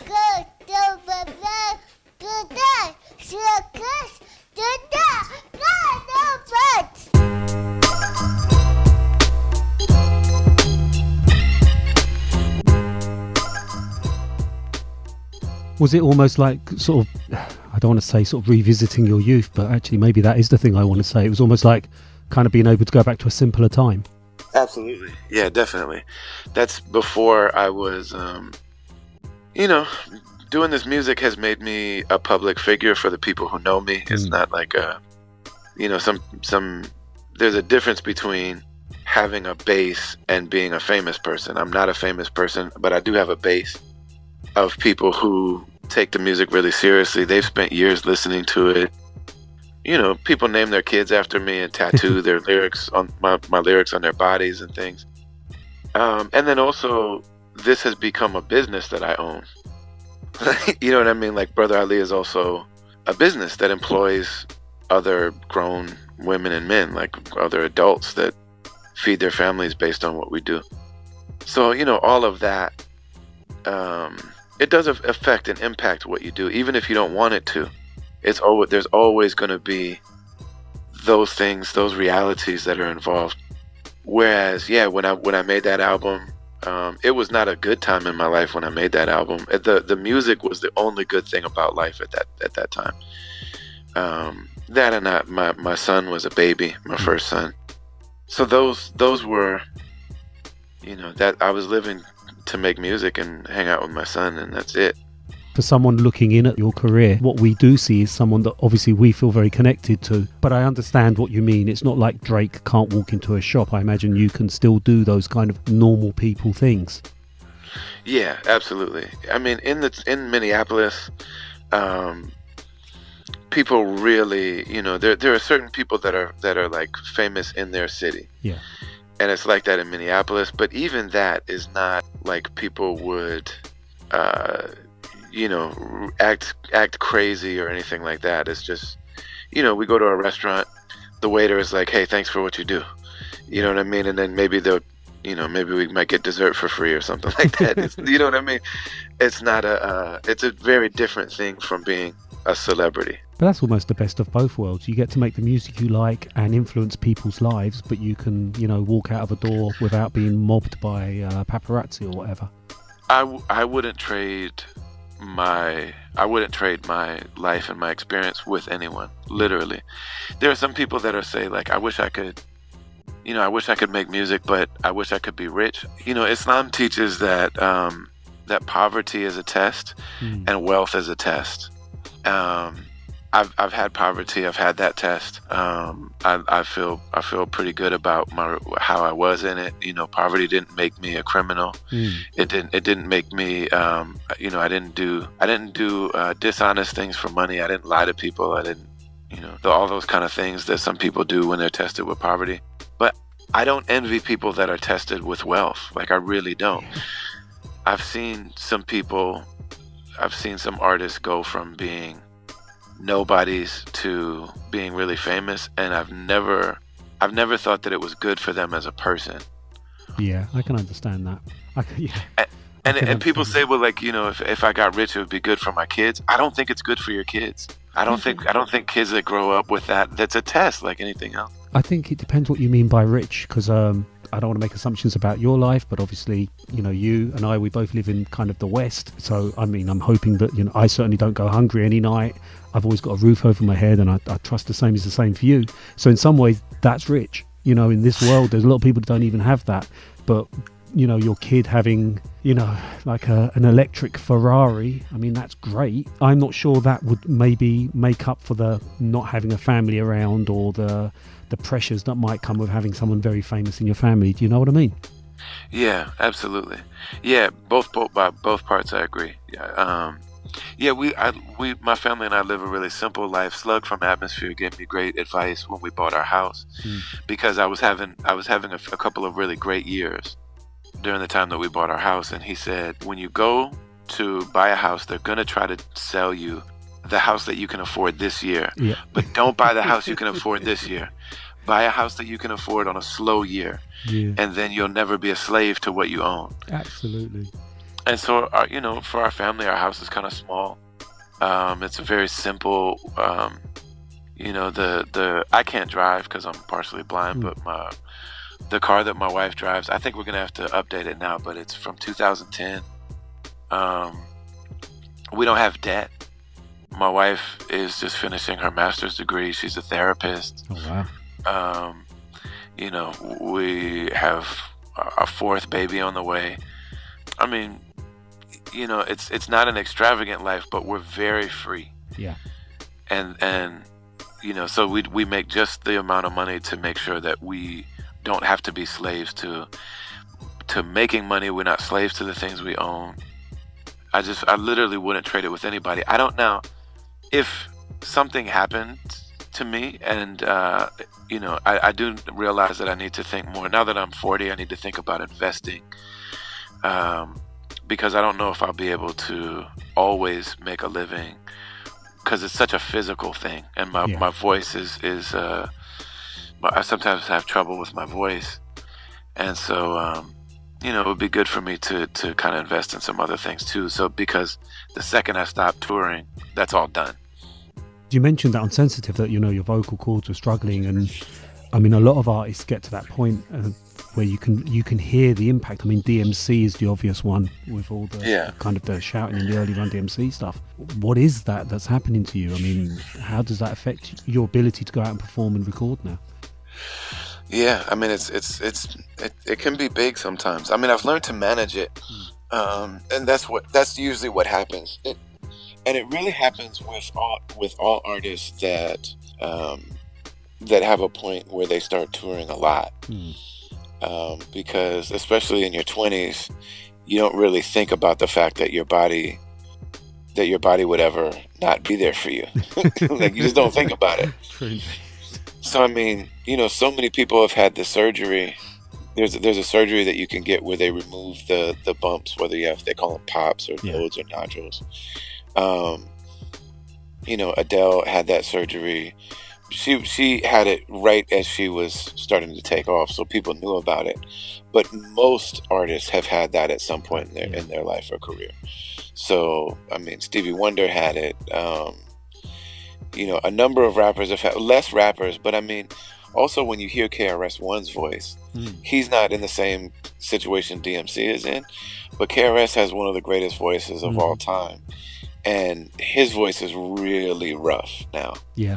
Was it almost like sort of, I don't want to say sort of revisiting your youth, but actually maybe that is the thing I want to say. It was almost like kind of being able to go back to a simpler time. Absolutely. Yeah, definitely. That's before I was, doing this music has made me a public figure for the people who know me. It's not like there's a difference between having a base and being a famous person. I'm not a famous person, but I do have a base of people who take the music really seriously. They've spent years listening to it. People name their kids after me and tattoo their lyrics on my lyrics on their bodies and things. And then also, this has become a business that I own. You know what I mean? Like, Brother Ali is also a business that employs other grown women and men, like other adults that feed their families based on what we do. So, all of that, it does affect and impact what you do, even if you don't want it to. There's always going to be those things, those realities that are involved. Whereas, when I made that album, it was not a good time in my life when I made that album. The music was the only good thing about life at that time. That and my son was a baby, my first son. So those were, that I was living to make music and hang out with my son, and that's it. For someone looking in at your career, what we do see is someone that obviously we feel very connected to. But I understand what you mean. It's not like Drake can't walk into a shop. I imagine you can still do those kind of normal people things. Yeah, absolutely. I mean, in Minneapolis, people really, there are certain people that are like famous in their city. Yeah. And it's like that in Minneapolis, but even that is not like people would act crazy or anything like that. It's just, we go to a restaurant, the waiter is like, hey, thanks for what you do. You know what I mean? And then maybe maybe we might get dessert for free or something like that. You know what I mean? It's not it's a very different thing from being a celebrity. But that's almost the best of both worlds. You get to make the music you like and influence people's lives, but you can, walk out of a door without being mobbed by paparazzi or whatever. I wouldn't trade my life and my experience with anyone. Literally, there are some people that are say like, I wish I could make music, but I wish I could be rich. Islam teaches that that poverty is a test and wealth is a test. I've had poverty. I've had that test. I feel pretty good about how I was in it. You know, poverty didn't make me a criminal. It didn't make me. You know, I didn't do dishonest things for money. I didn't lie to people. I didn't. You know, all those kind of things that some people do when they're tested with poverty. But I don't envy people that are tested with wealth. Like, I really don't. I've seen some artists go from being nobodies to being really famous, and I've never thought that it was good for them as a person. Yeah, I can understand that. And people say, well, like, you know, if I got rich, it would be good for my kids. I don't think it's good for your kids. I don't think kids that grow up with that's a test like anything else. I think it depends what you mean by rich, because I don't want to make assumptions about your life, but obviously, you know, you and I, we both live in kind of the West. So, I mean, I'm hoping that, you know, I certainly don't go hungry any night. I've always got a roof over my head, and I trust the same is the same for you. So in some ways, that's rich. You know, in this world, there's a lot of people that don't even have that. But, you know, your kid having, you know, like an electric Ferrari, I mean, that's great. I'm not sure that would maybe make up for the not having a family around, or the pressures that might come with having someone very famous in your family. Do you know what I mean? Yeah, absolutely. Yeah, both parts I agree. Yeah, my family and I live a really simple life. Slug from Atmosphere gave me great advice when we bought our house, because I was having a couple of really great years during the time that we bought our house, and he said, when you go to buy a house, they're gonna try to sell you the house that you can afford this year, but don't buy the house you can afford this year. Buy a house that you can afford on a slow year, and then you'll never be a slave to what you own. Absolutely. And so, you know, for our family, our house is kind of small. It's a very simple. You know, I can't drive because I'm partially blind, but the car that my wife drives, I think we're gonna have to update it now, but it's from 2010. We don't have debt. My wife is just finishing her master's degree. She's a therapist. Oh, wow. You know, we have a fourth baby on the way. I mean, you know, it's not an extravagant life, but we're very free. Yeah. And you know, so we make just the amount of money to make sure that we don't have to be slaves to making money. We're not slaves to the things we own. I literally wouldn't trade it with anybody. I don't know if something happened to me, and you know, I do realize that I need to think more. Now that I'm 40, I need to think about investing, because I don't know if I'll be able to always make a living, because it's such a physical thing, and my voice is I sometimes have trouble with my voice, and so you know, it would be good for me to kind of invest in some other things too. So, because the second I stop touring, that's all done. You mentioned that on Sensitive, that, you know, your vocal cords were struggling, and I mean, a lot of artists get to that point where you can hear the impact. I mean, DMC is the obvious one, with all the kind of the shouting in the early Run DMC stuff. What is that's happening to you? I mean, how does that affect your ability to go out and perform and record now? Yeah, I mean, it can be big sometimes. I mean, I've learned to manage it, and that's usually what happens. And it really happens with all artists that have a point where they start touring a lot, because especially in your 20s, you don't really think about the fact that your body would ever not be there for you. Like, you just don't think about it. So, I mean, you know, so many people have had the surgery. There's a surgery that you can get where they remove the bumps, whether they call them pops or nodes or nodules. You know, Adele had that surgery. She had it right as she was starting to take off, so people knew about it. But most artists have had that at some point in their life or career. So, I mean, Stevie Wonder had it. You know, a number of rappers have had, less rappers, but I mean, also when you hear KRS-One's voice, he's not in the same situation DMC is in, but KRS has one of the greatest voices of all time, and his voice is really rough now. Yeah.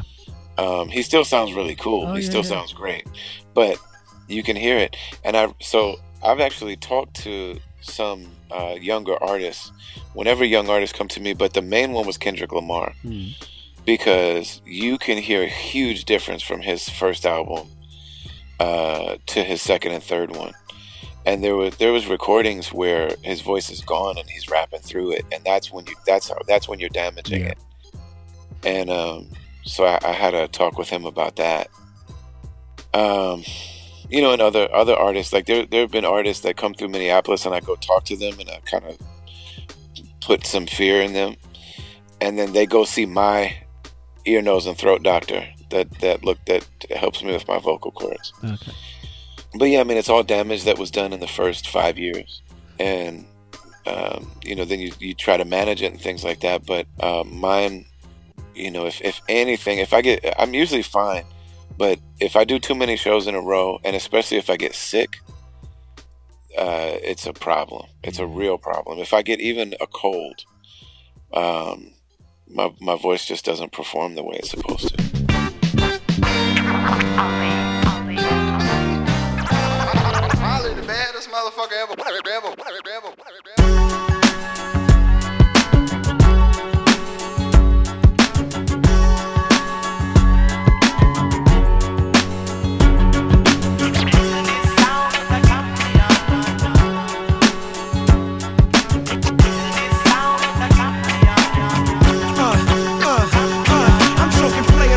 He still sounds really cool. He still sounds great, but you can hear it. And I've actually talked to some younger artists. Whenever young artists come to me, but the main one was Kendrick Lamar. because you can hear a huge difference from his first album to his second and third one. And there was recordings where his voice is gone and he's rapping through it, and that's when you're damaging it. And so I had a talk with him about that. You know, and other artists, like there have been artists that come through Minneapolis and I go talk to them and I kind of put some fear in them, and then they go see my ear, nose, and throat doctor that helps me with my vocal cords. Okay. But yeah, I mean, it's all damage that was done in the first 5 years, and you know, then you try to manage it and things like that. But mine, you know, if anything, I'm usually fine. But if I do too many shows in a row, and especially if I get sick, it's a problem. It's a real problem. If I get even a cold, my voice just doesn't perform the way it's supposed to. Probably the baddest motherfucker ever.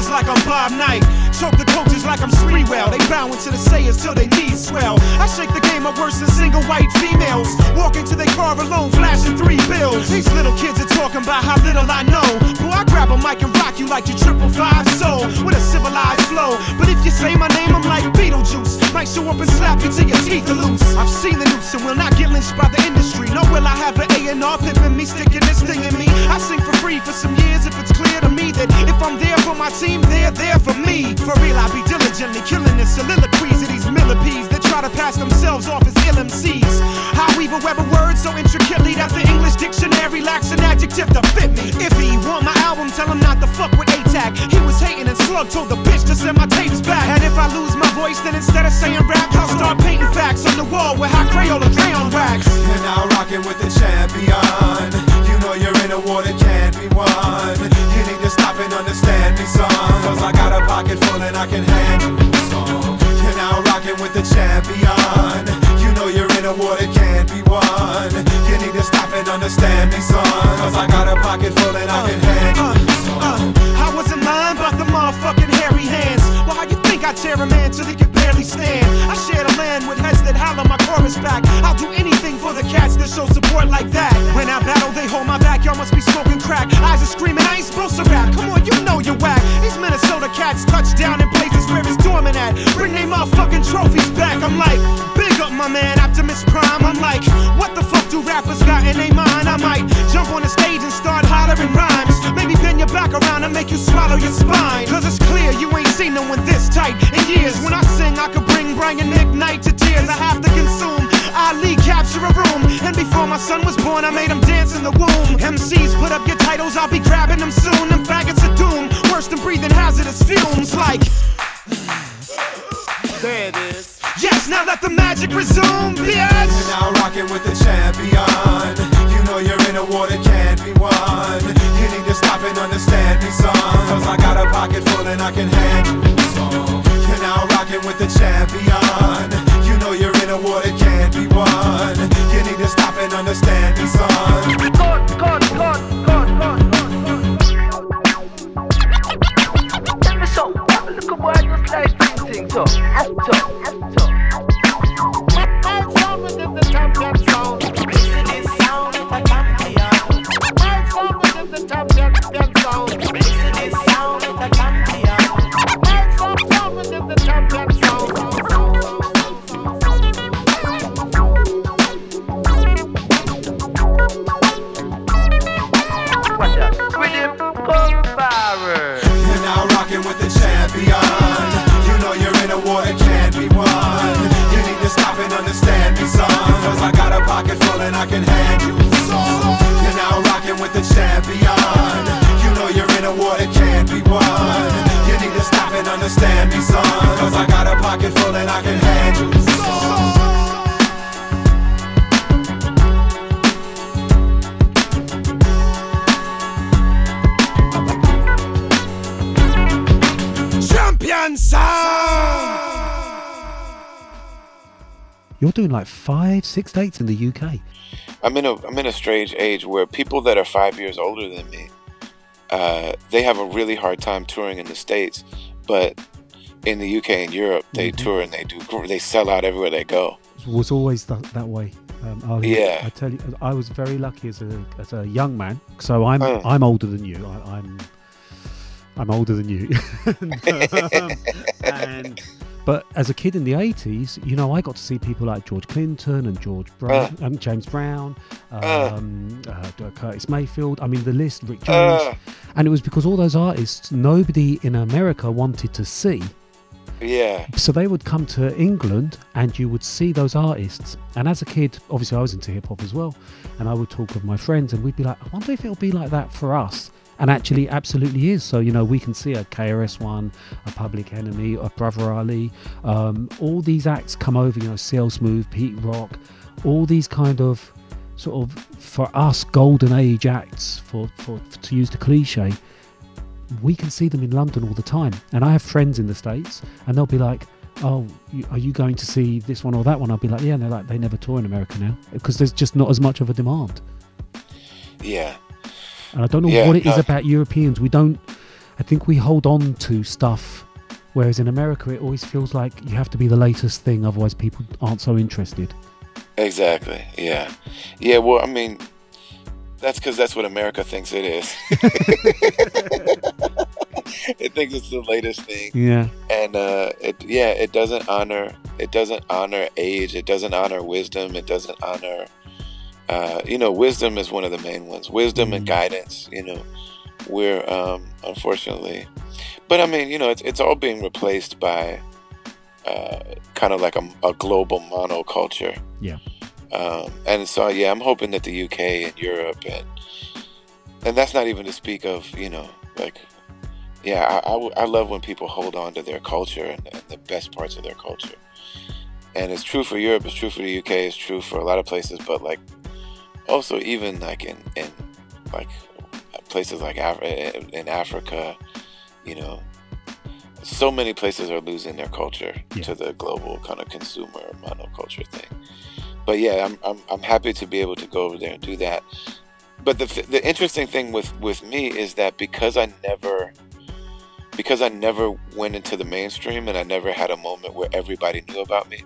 Like I'm Bob Knight, choke the coaches like I'm Spreewell. They bowing to the sayers till they knees swell. I shake the game up worse than single white females. Walk into their car alone, flashing 3 bills. These little kids are talking about how little I know. Boy, I grab a mic and rock you like you 555 soul with a civilized flow. But if you say my name, I'm like Beetlejuice. Might show up and slap you till your teeth are loose. I've seen the noose and will not get lynched by the industry. Nor will I have an A&R pimping me, sticking this thing in me. I sing for free for some years if it's clear to me that if I'm there for my team, they're there for me. For real, I be diligently killing the soliloquies of these millipedes that try to pass themselves off as LMCs. I weave a web of words so intricately that the English dictionary lacks an adjective to fit me. If he want my album, tell him not to fuck with A-Tag. He was hating and Slug told the bitch to send my tapes back. And if I lose my voice, then instead of saying raps, I'll start painting facts on the wall with hot Crayola crayon wax. You're now rocking with the champion. You know you're in a war that can't be won. You need to stop and understand me, son, cause I got a pocket full and I can handle the song. You're now rocking with the champion. You know you're in a war that can't be won. You need to stop and understand me, son, cause I got a pocket full and I can handle the song. I wasn't lying about the motherfucking hairy hands. Well, how you think I tear a man till he can barely stand? I share the land with heads that holler my chorus back. I'll do anything for the cats that show support like that. When I battle, they hold my back. Y'all must be smoking crack. Eyes are screaming, I ain't supposed to rap. Come on, you know you're whack. These Minnesota cats touch down in places where it's dormant at. Bring they motherfucking trophies back. I'm like, big up my man, Optimus Prime. I'm like, what the fuck do rappers got in their mind? I might jump on the stage and start hollering rhymes. Maybe bend your back around and make you swallow your spine. Cause it's clear you ain't seen no one this tight in years. When I sing, I could bring Brian McKnight to tears. I have to consume Ali, capture a room. And before my son was born, I made him dance in the womb. MCs, put up your titles, I'll be grabbing them soon. Them faggots are doomed, worse than breathing hazardous fumes. Like, there it is. Yes, now let the magic resume, bitch. You're now rocking with the champion. You know you're in a war that can't be won. You need to stop and understand me, son, cause I got a pocket full and I can handle the song. You're now rocking with the champion. You know you're in a war that can't be won. You need to stop and understand me, son. So, look at what I just like things up. The champion sound. This is the sound of a champion. My sound is the champion sound. This is the sound of a champion. My sound is the champion sound. Watch out, with him come forward. You're now rocking with the champion. You know you're in a war that can't be won. You need to stop and understand me, son, cause I got a pocket full and I can handle the song. You're now rocking with the champion. You know you're in a war that can't be won. You need to stop and understand me, son, cause I got a pocket full and I can handle the song. You're doing like 5-6 dates in the UK. I'm in a strange age where people that are 5 years older than me, they have a really hard time touring in the States, but in the UK and Europe, they tour and they sell out everywhere they go. It was always that way. Ali, Yeah. I tell you, I was very lucky as a young man. So I'm older than you. I'm older than you. But as a kid in the 80s, you know, I got to see people like George Clinton and James Brown, Curtis Mayfield. I mean, the list, Rick James. And it was because all those artists, nobody in America wanted to see. Yeah. So they would come to England and you would see those artists. And as a kid, obviously I was into hip hop as well. And I would talk with my friends and we'd be like, I wonder if it'll be like that for us. And actually, absolutely is. So, you know, we can see a KRS-One, a Public Enemy, a Brother Ali. All these acts come over, you know, CL Smooth, Pete Rock, all these kind of sort of, for us, golden age acts, for to use the cliche. We can see them in London all the time. And I have friends in the States and they'll be like, oh, are you going to see this one or that one? I'll be like, yeah. And they're like, they never tour in America now because there's just not as much of a demand. Yeah. And I don't know what it is about Europeans. I think we hold on to stuff, whereas in America it always feels like you have to be the latest thing, otherwise people aren't so interested. Exactly, yeah. Yeah, well, I mean, that's because that's what America thinks it is. It thinks it's the latest thing. Yeah. And it doesn't honor age, it doesn't honor wisdom, it doesn't honor you know, wisdom is one of the main ones. Wisdom and guidance, you know, we're unfortunately, but I mean, you know, it's all being replaced by kind of like a global monoculture. Yeah. And so yeah, I'm hoping that the UK and Europe and that's not even to speak of, you know, like, yeah, I love when people hold on to their culture and the best parts of their culture. And it's true for Europe, it's true for the UK, it's true for a lot of places, but like also even like in like places like in Africa, you know, so many places are losing their culture to the global kind of consumer monoculture thing. But yeah, I'm happy to be able to go over there and do that. But the interesting thing with me is that because I never went into the mainstream and I never had a moment where everybody knew about me,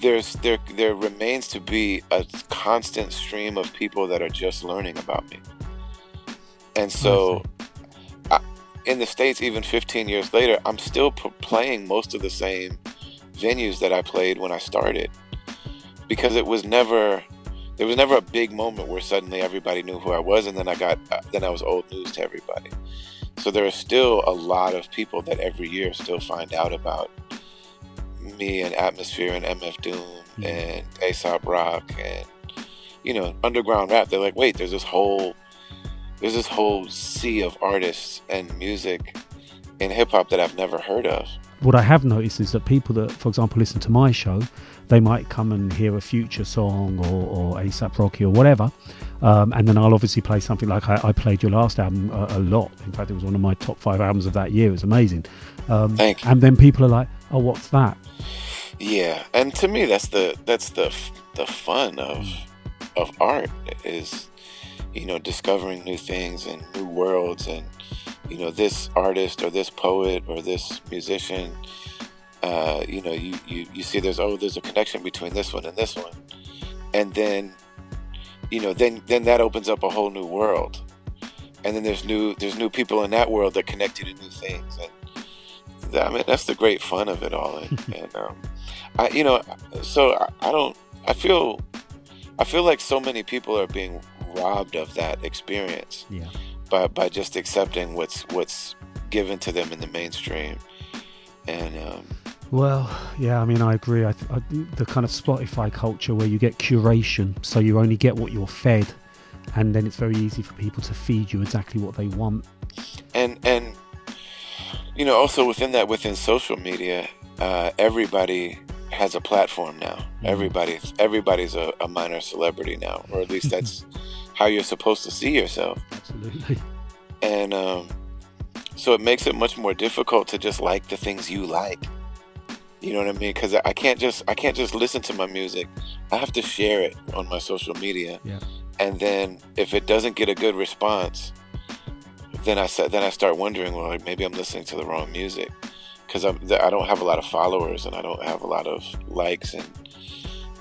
there remains to be a constant stream of people that are just learning about me. And so in the States, even 15 years later, I'm still playing most of the same venues that I played when I started, because there was never a big moment where suddenly everybody knew who I was, and then I was old news to everybody. So there are still a lot of people that every year still find out about me and Atmosphere and MF Doom and Aesop Rock and, you know, underground rap. They're like, wait, there's this whole sea of artists and music in hip hop that I've never heard of. What I have noticed is that people that, for example, listen to my show, they might come and hear a Future song or A$AP Rocky or whatever, and then I'll obviously play something like I played your last album a lot. In fact, it was one of my top 5 albums of that year. It was amazing. Thank you. And then people are like, "Oh, what's that?" Yeah, and to me, that's the fun of art is, you know, discovering new things and new worlds, and, you know, this artist or this poet or this musician, you know, you see there's a connection between this one and this one, and then, you know, then that opens up a whole new world, and then there's new people in that world that connect you to new things, and I mean, that's the great fun of it all. And I, you know, so I feel like so many people are being robbed of that experience by just accepting what's given to them in the mainstream. And well, yeah, I mean, I agree. The kind of Spotify culture where you get curation, so you only get what you're fed, and then it's very easy for people to feed you exactly what they want. And you know, also within social media, everybody has a platform now. Everybody's a minor celebrity now, or at least that's how you're supposed to see yourself. Absolutely. And so it makes it much more difficult to just like the things you like. You know what I mean? Because I can't just listen to my music. I have to share it on my social media. Yeah. And then if it doesn't get a good response, then I start wondering, well, like, maybe I'm listening to the wrong music, because I don't have a lot of followers and I don't have a lot of likes, and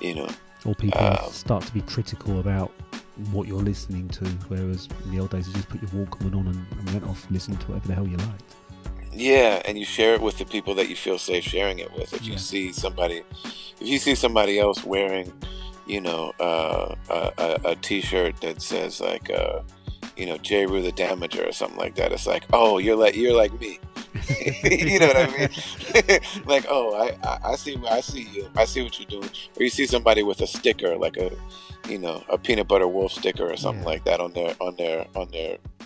you know. Or people start to be critical about what you're listening to, whereas in the old days you just put your Walkman on and went off listening to whatever the hell you liked. Yeah, and you share it with the people that you feel safe sharing it with. If you see somebody else wearing, you know, a T-shirt that says like, you know, J. Rue the Damager or something like that, it's like, oh, you're like me. You know what I mean? Like, oh, I see you. I see what you're doing. Or you see somebody with a sticker, like a, you know, a peanut butter wolf sticker or something like that on their,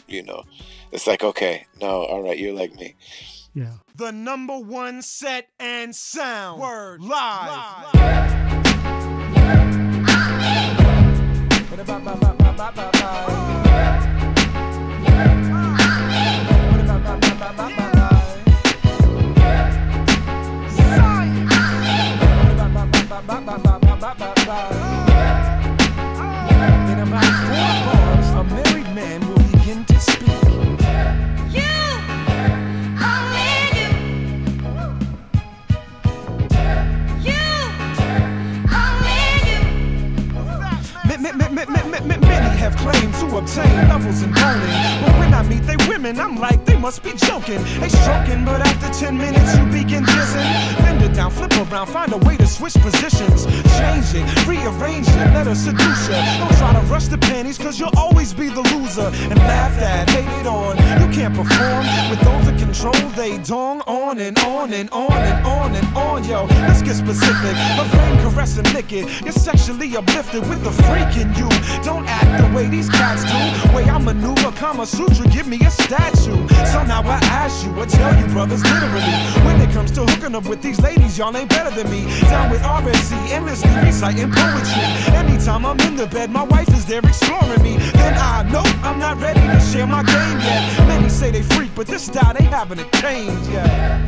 you know, it's like, okay, no, all right, you're like me. Yeah. The #1 set and sound. Word live. In about 4 bars, a married man will begin to speak. Many have claimed to obtain levels in bowling, but when I meet they women, I'm like, they must be joking. They stroking, but after 10 minutes you begin jizzing. Bend it down, flip around, find a way to switch positions. Change it, rearrange it, let her seduce ya. Don't try to rush the panties, cause you'll always be the loser. And laughed at, hated on, you can't perform with those that control they dong on and on and on and on and on. Yo, let's get specific. A flame caress and lick it. You're sexually uplifted with the freak in you. Don't act the way these cats do. Way I maneuver Kama Sutra, give me a statue. So now I ask you, I tell you brothers literally, when it comes to hooking up with these ladies, y'all ain't better than me. Down with RSC, endlessly reciting poetry. Anytime I'm in the bed, my wife is there exploring me. Then I know I'm not ready to share my game yet. Many say they freak, but this style they haven't changed yet.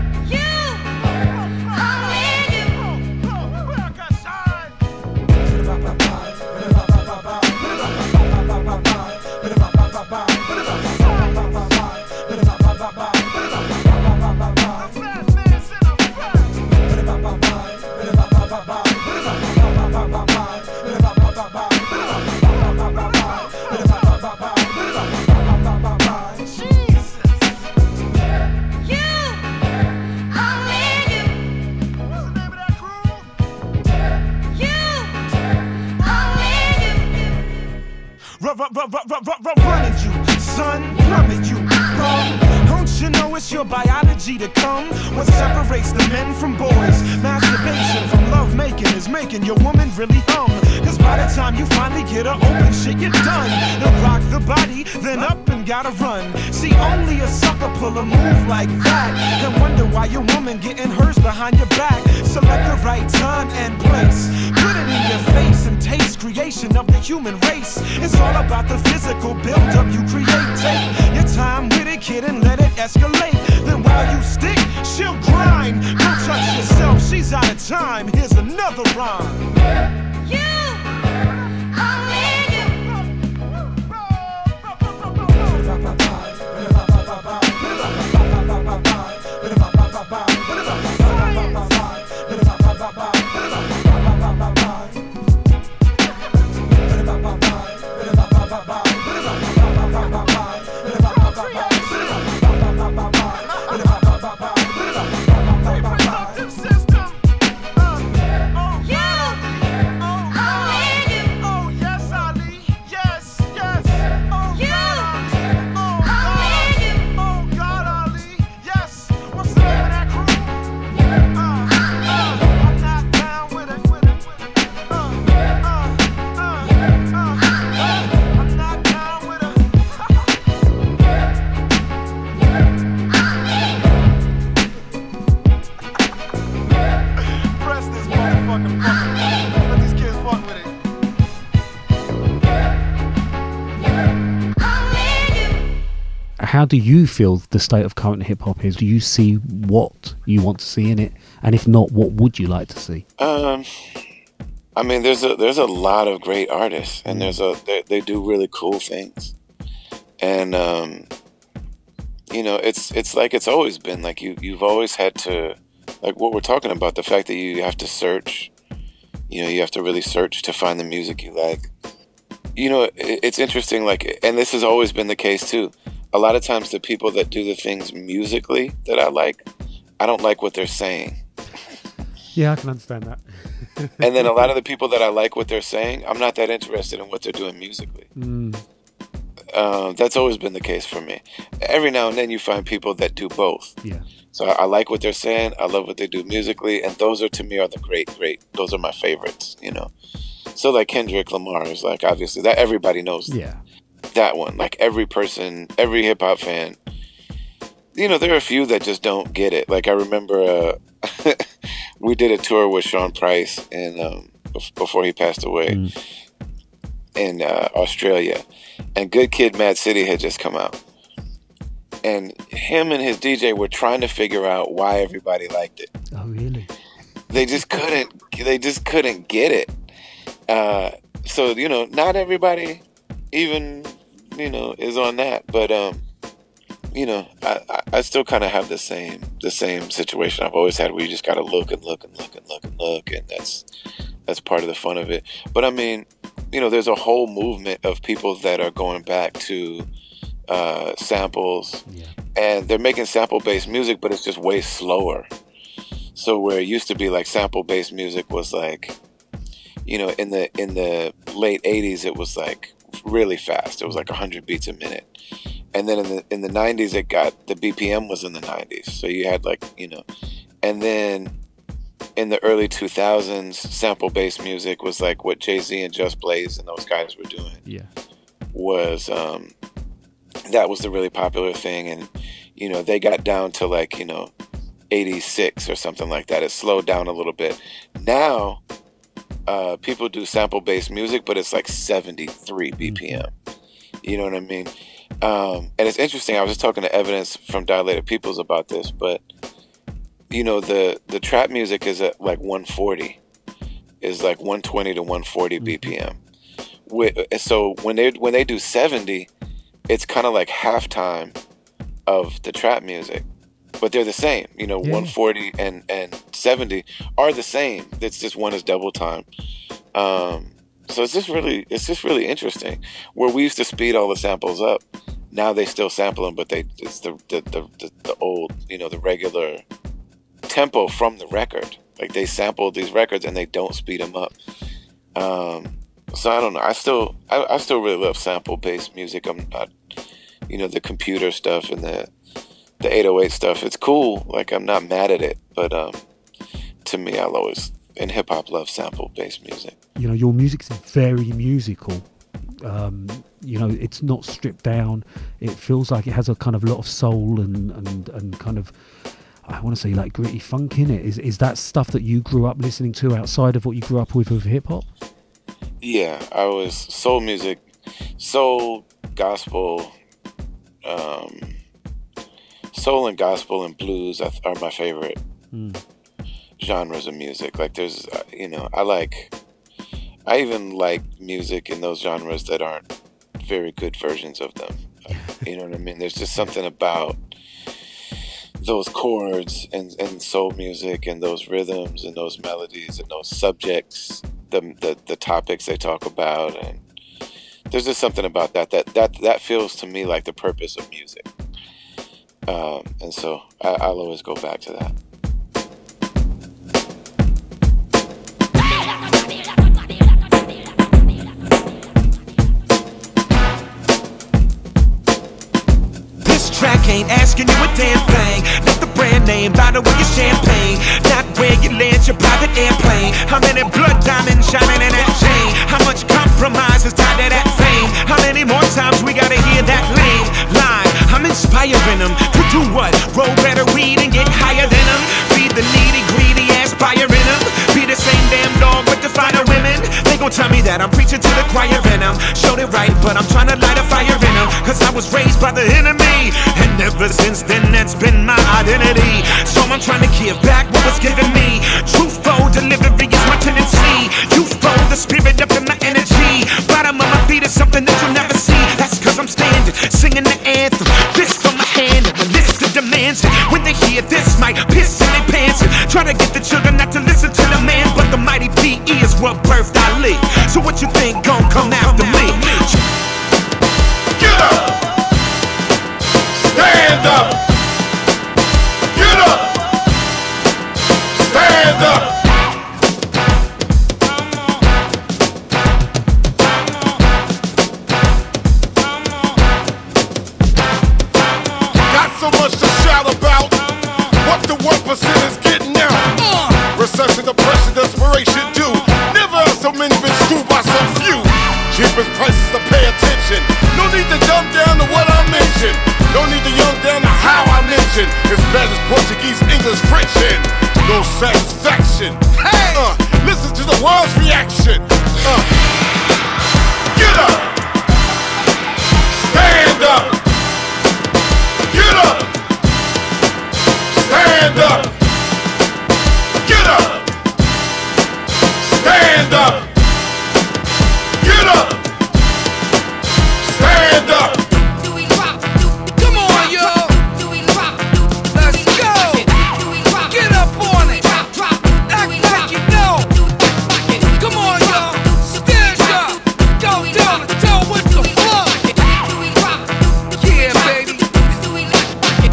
Running you, son, plummet you, bum. Don't you know it's your biology to come? What separates the men from boys? Masturbation from love making is making your woman really hum. Cause by the time you finally get her open, shit, you're done. They'll rock the body, then up and gotta run. See, only a sucker pull a move like that. Then wonder why your woman getting hers behind your back. Select the right time and place. Put it in your face and taste creation of the human race. It's all about the physical build-up you create. Take your time with it, kid, and let it escalate. Then while you stick, she'll grind. Don't touch yourself, she's out of time. Here's another rhyme. how do you feel the state of current hip hop is? Do you see what you want to see in it, and if not, what would you like to see? I mean, there's a lot of great artists, and they do really cool things, and you know, it's like it's always been like you've always had to, like what we're talking about, the fact that you have to search, you know, you have to really search to find the music you like. You know, it's interesting, like, and this has always been the case too. A lot of times the people that do the things musically that I like, I don't like what they're saying. Yeah, I can understand that. And then a lot of the people that I like what they're saying, I'm not that interested in what they're doing musically. That's always been the case for me. Every now and then you find people that do both. Yeah. So I like what they're saying. I love what they do musically, and those are, to me, are the great. Those are my favorites. You know. So like Kendrick Lamar is like, obviously that everybody knows. Yeah. That one, like every person, every hip hop fan. You know, there are a few that just don't get it. Like I remember we did a tour with Sean Price and before he passed away in Australia, and Good Kid, Mad City had just come out, and him and his DJ were trying to figure out why everybody liked it. Oh, really? They just couldn't get it. So, you know, not everybody even, you know, is on that, but you know, I still kind of have the same situation I've always had, where you just gotta look and look and look and look and look, and that's part of the fun of it. But I mean, you know, there's a whole movement of people that are going back to samples, and they're making sample-based music, but it's just way slower. So where it used to be like sample-based music was like, you know, in the late 80s, it was like really fast. It was like 100 beats a minute. And then in the 90s, it got, the BPM was in the 90s. So you had like, you know, and then in the early 2000s, sample-based music was like what Jay-Z and Just Blaze and those guys were doing. Yeah. Was, that was the really popular thing. And, you know, they got down to like, you know, 86 or something like that. It slowed down a little bit. Now, people do sample-based music, but it's like 73 BPM. You know what I mean? And it's interesting. I was just talking to Evidence from Dilated Peoples about this, but you know, the trap music is at like 140, is like 120 to 140 BPM. So when they do 70, it's kind of like halftime of the trap music, but they're the same. You know, 140 and 70 are the same. It's just one is double time. So it's just really interesting. Where we used to speed all the samples up, now they still sample them, but it's the old, you know, the regular tempo from the record. Like they sample these records and they don't speed them up. So I don't know. I still really love sample-based music. I'm not, you know, the computer stuff and the 808 stuff. It's cool. Like I'm not mad at it, but to me, I'll always in hip hop love sample-based music. You know, your music's very musical. You know, it's not stripped down. It feels like it has a kind of lot of soul and kind of, I want to say like gritty funk in it. Is that stuff that you grew up listening to outside of what you grew up with hip hop? Yeah, I was soul music, soul, gospel, soul and gospel and blues are my favorite genres of music. Like there's, you know, I even like music in those genres that aren't very good versions of them. You know what I mean? There's just something about those chords and soul music and those rhythms and those melodies and those subjects, the topics they talk about, and there's just something about that feels to me like the purpose of music. And so I'll always go back to that. Track ain't asking you a damn thing. Not the brand name, bottle with your champagne. Not where you land your private airplane. How many blood diamonds shining in that chain? How much compromise is tied to that fame? How many more times we gotta hear that lame line? I'm inspiring them to do what? Roll better weed and get higher than them. Feed the needy, greedy ass buyer in them. Be the same damn dog with the finer women. They gon' tell me that I'm preaching to the choir in them. Showed it right, but I'm trying to light a fire in them. Cause I was raised by the enemy. ever since then, that's been my identity. So I'm trying to give back what was given me. Truthful delivery is my tendency. Youthful, the spirit up in my energy. Bottom of my feet is something that you'll never see. That's cause I'm standing, singing the anthem. This from my hand, and the list of demands. And when they hear this, might piss in their pants. And try to get the children not to listen to the man. But the mighty PE is what birthed Ali. So what you think gon' come after me? Get up! Stand up! Get up! Stand up! Got so much to shout about. What the 1% is getting out. Recession, depression, desperation do. Never have so many been screwed by so few. Cheapest prices to pay attention. No need to dumb down to what I mentioned. No need to young down to how I mentioned. As bad as Portuguese, English, French, and no satisfaction. Hey! Listen to the world's reaction. Get up! Stand up! Get up! Stand up! Get up! Stand up! Get up! Stand up! Come on, yo! Let's go! Get up on it! Act like you know! Come on, yo! Stand up! Go down and tell with the flow! Yeah, baby!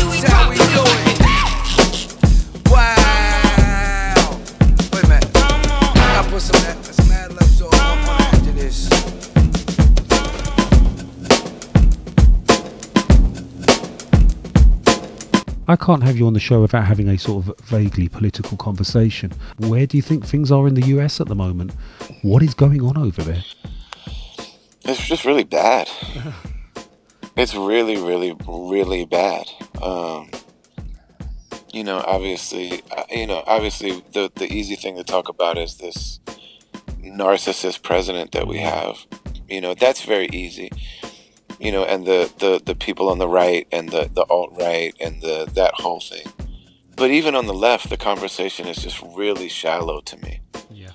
That's how we do it! Wow! Wait a minute. I gotta put some ad-libs on the edge of this. I can't have you on the show without having a sort of vaguely political conversation. Where do you think things are in the US at the moment? What is going on over there? It's just really bad. It's really, really, really bad. Obviously, the easy thing to talk about is this narcissist president that we have. That's very easy. And the people on the right and the alt-right and that whole thing. But even on the left, the conversation is just really shallow to me. Yeah.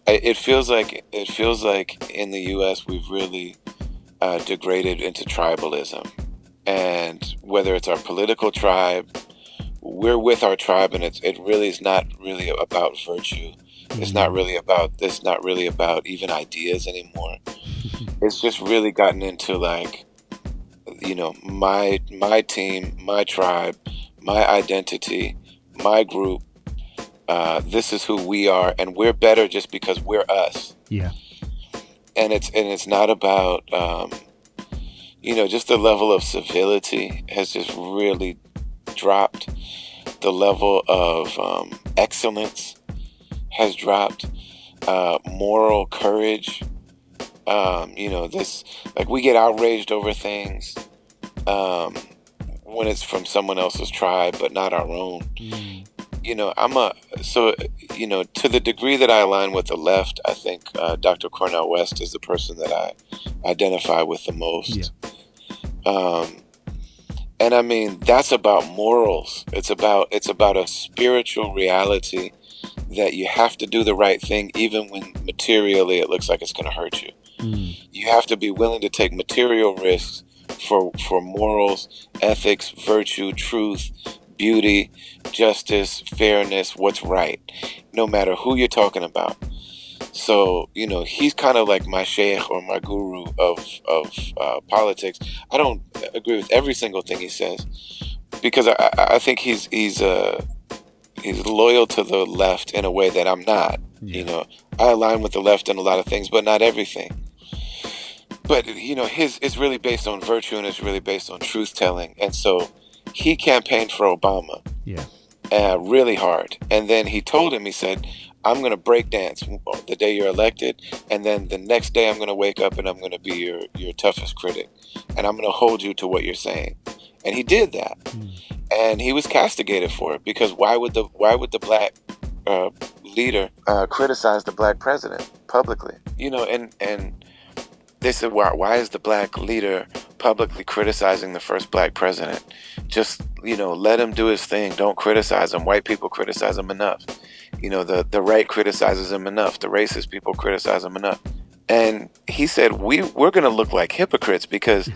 It feels like in the U.S. we've really degraded into tribalism, and whether it's our political tribe, we're with our tribe, and it really is not really about virtue. It's not really about even ideas anymore. It's just really gotten into my team, my tribe, my identity, my group. This is who we are, and we're better just because we're us. Yeah. And it's not about just the level of civility has just really dropped. The level of excellence has dropped. Moral courage. We get outraged over things when it's from someone else's tribe, but not our own. To the degree that I align with the left, I think Dr. Cornel West is the person that I identify with the most. Yeah. And I mean, that's about morals. It's about a spiritual reality that you have to do the right thing even when materially it looks like it's going to hurt you. You have to be willing to take material risks for morals, ethics, virtue, truth, beauty, justice, fairness, what's right, no matter who you're talking about. So, he's kind of like my sheikh or my guru of politics. I don't agree with every single thing he says, because I think he's loyal to the left in a way that I'm not. Yeah. I align with the left in a lot of things, but not everything. But it's really based on virtue, and it's really based on truth telling. And so he campaigned for Obama, really hard. And then he told him, he said, I'm going to break dance the day you're elected, and then the next day I'm going to wake up and I'm going to be your toughest critic, and I'm going to hold you to what you're saying. And he did that, and he was castigated for it, because why would the black leader criticize the black president publicly? And they said, why is the black leader publicly criticizing the first black president. Just, let him do his thing. Don't criticize him. White people criticize him enough. The right criticizes him enough. The racist people criticize him enough. And he said, we're going to look like hypocrites because,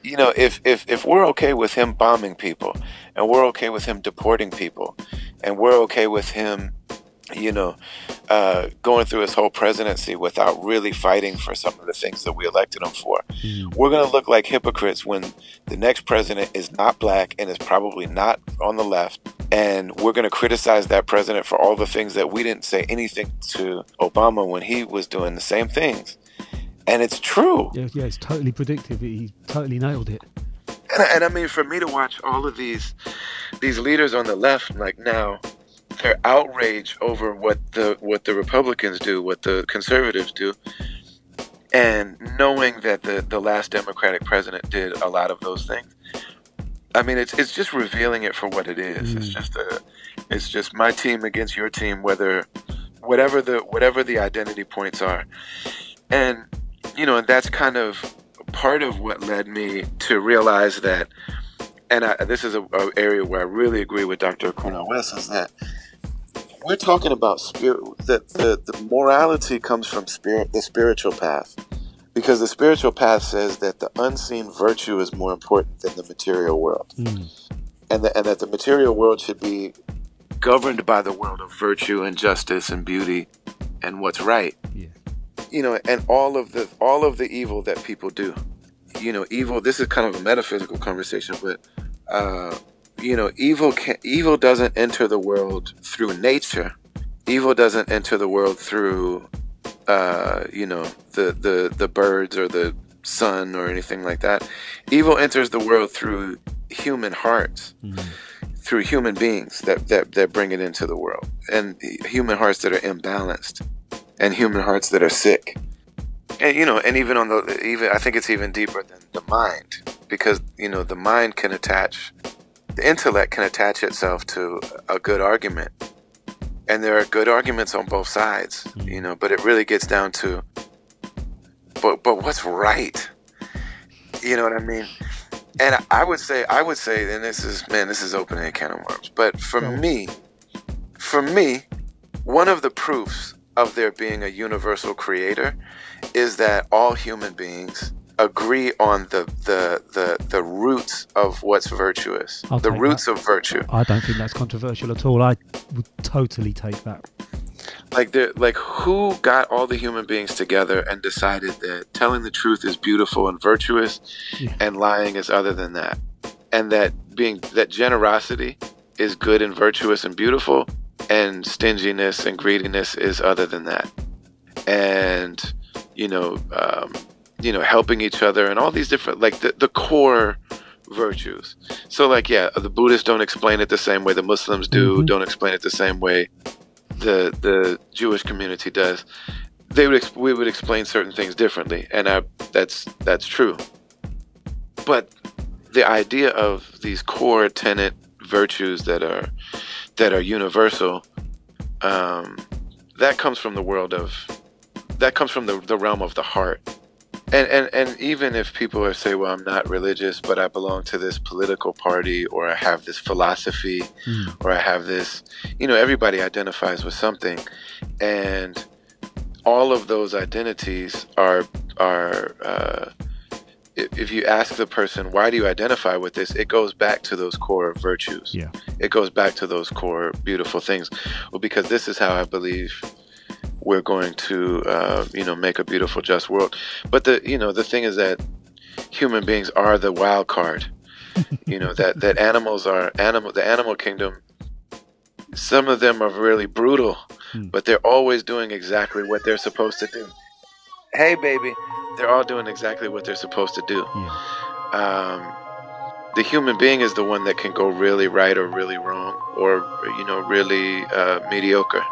if we're okay with him bombing people, and we're okay with him deporting people, and we're okay with him, going through his whole presidency without really fighting for some of the things that we elected him for, we're going to look like hypocrites when the next president is not black and is probably not on the left. And we're going to criticize that president for all the things that we didn't say anything to Obama when he was doing the same things. And it's true. Yeah, it's totally predictive. He totally nailed it. And I mean, for me to watch all of these leaders on the left, like now, their outrage over what the Republicans do, what the conservatives do, and knowing that the last Democratic president did a lot of those things. I mean, it's just revealing it for what it is. It's just my team against your team, whatever the identity points are, and and that's kind of part of what led me to realize that. And this is an area where I really agree with Dr. Cornel West, is that we're talking about spirit. That the morality comes from the spiritual path. Because the spiritual path says that the unseen virtue is more important than the material world. And that the material world should be governed by the world of virtue and justice and beauty and what's right. Yeah. And all of the evil that people do. Evil, this is kind of a metaphysical conversation, but evil doesn't enter the world through nature. Evil doesn't enter the world through the birds or the sun or anything like that. Evil enters the world through human hearts, through human beings that bring it into the world, and human hearts that are imbalanced, and human hearts that are sick. And and even I think it's even deeper than the mind, because the mind can attach, the intellect can attach itself to a good argument. And there are good arguments on both sides, but it really gets down to, but what's right? You know what I mean? And I would say, and this is opening a can of worms, but for me, one of the proofs of there being a universal creator is that all human beings agree on the roots of what's virtuous, the roots of virtue. I don't think that's controversial at all. I would totally take that. Like who got all the human beings together and decided that telling the truth is beautiful and virtuous, and lying is other than that, and that generosity is good and virtuous and beautiful, and stinginess and greediness is other than that, and helping each other and all these different, like the core virtues. So the Buddhists don't explain it the same way the Muslims do, don't explain it the same way the Jewish community does. We would explain certain things differently, and that's true. But the idea of these core tenet virtues that are universal, that comes from the realm of the heart. And even if people say, well, I'm not religious, but I belong to this political party, or I have this philosophy, or I have this, everybody identifies with something. And all of those identities are if you ask the person, why do you identify with this? It goes back to those core virtues. Yeah. It goes back to those core beautiful things. Well, because this is how I believe we're going to, make a beautiful, just world. But the thing is that human beings are the wild card. That animals are the animal kingdom. Some of them are really brutal, but they're always doing exactly what they're supposed to do. Hey, baby, they're all doing exactly what they're supposed to do. Yeah. The human being is the one that can go really right or really wrong, or really mediocre.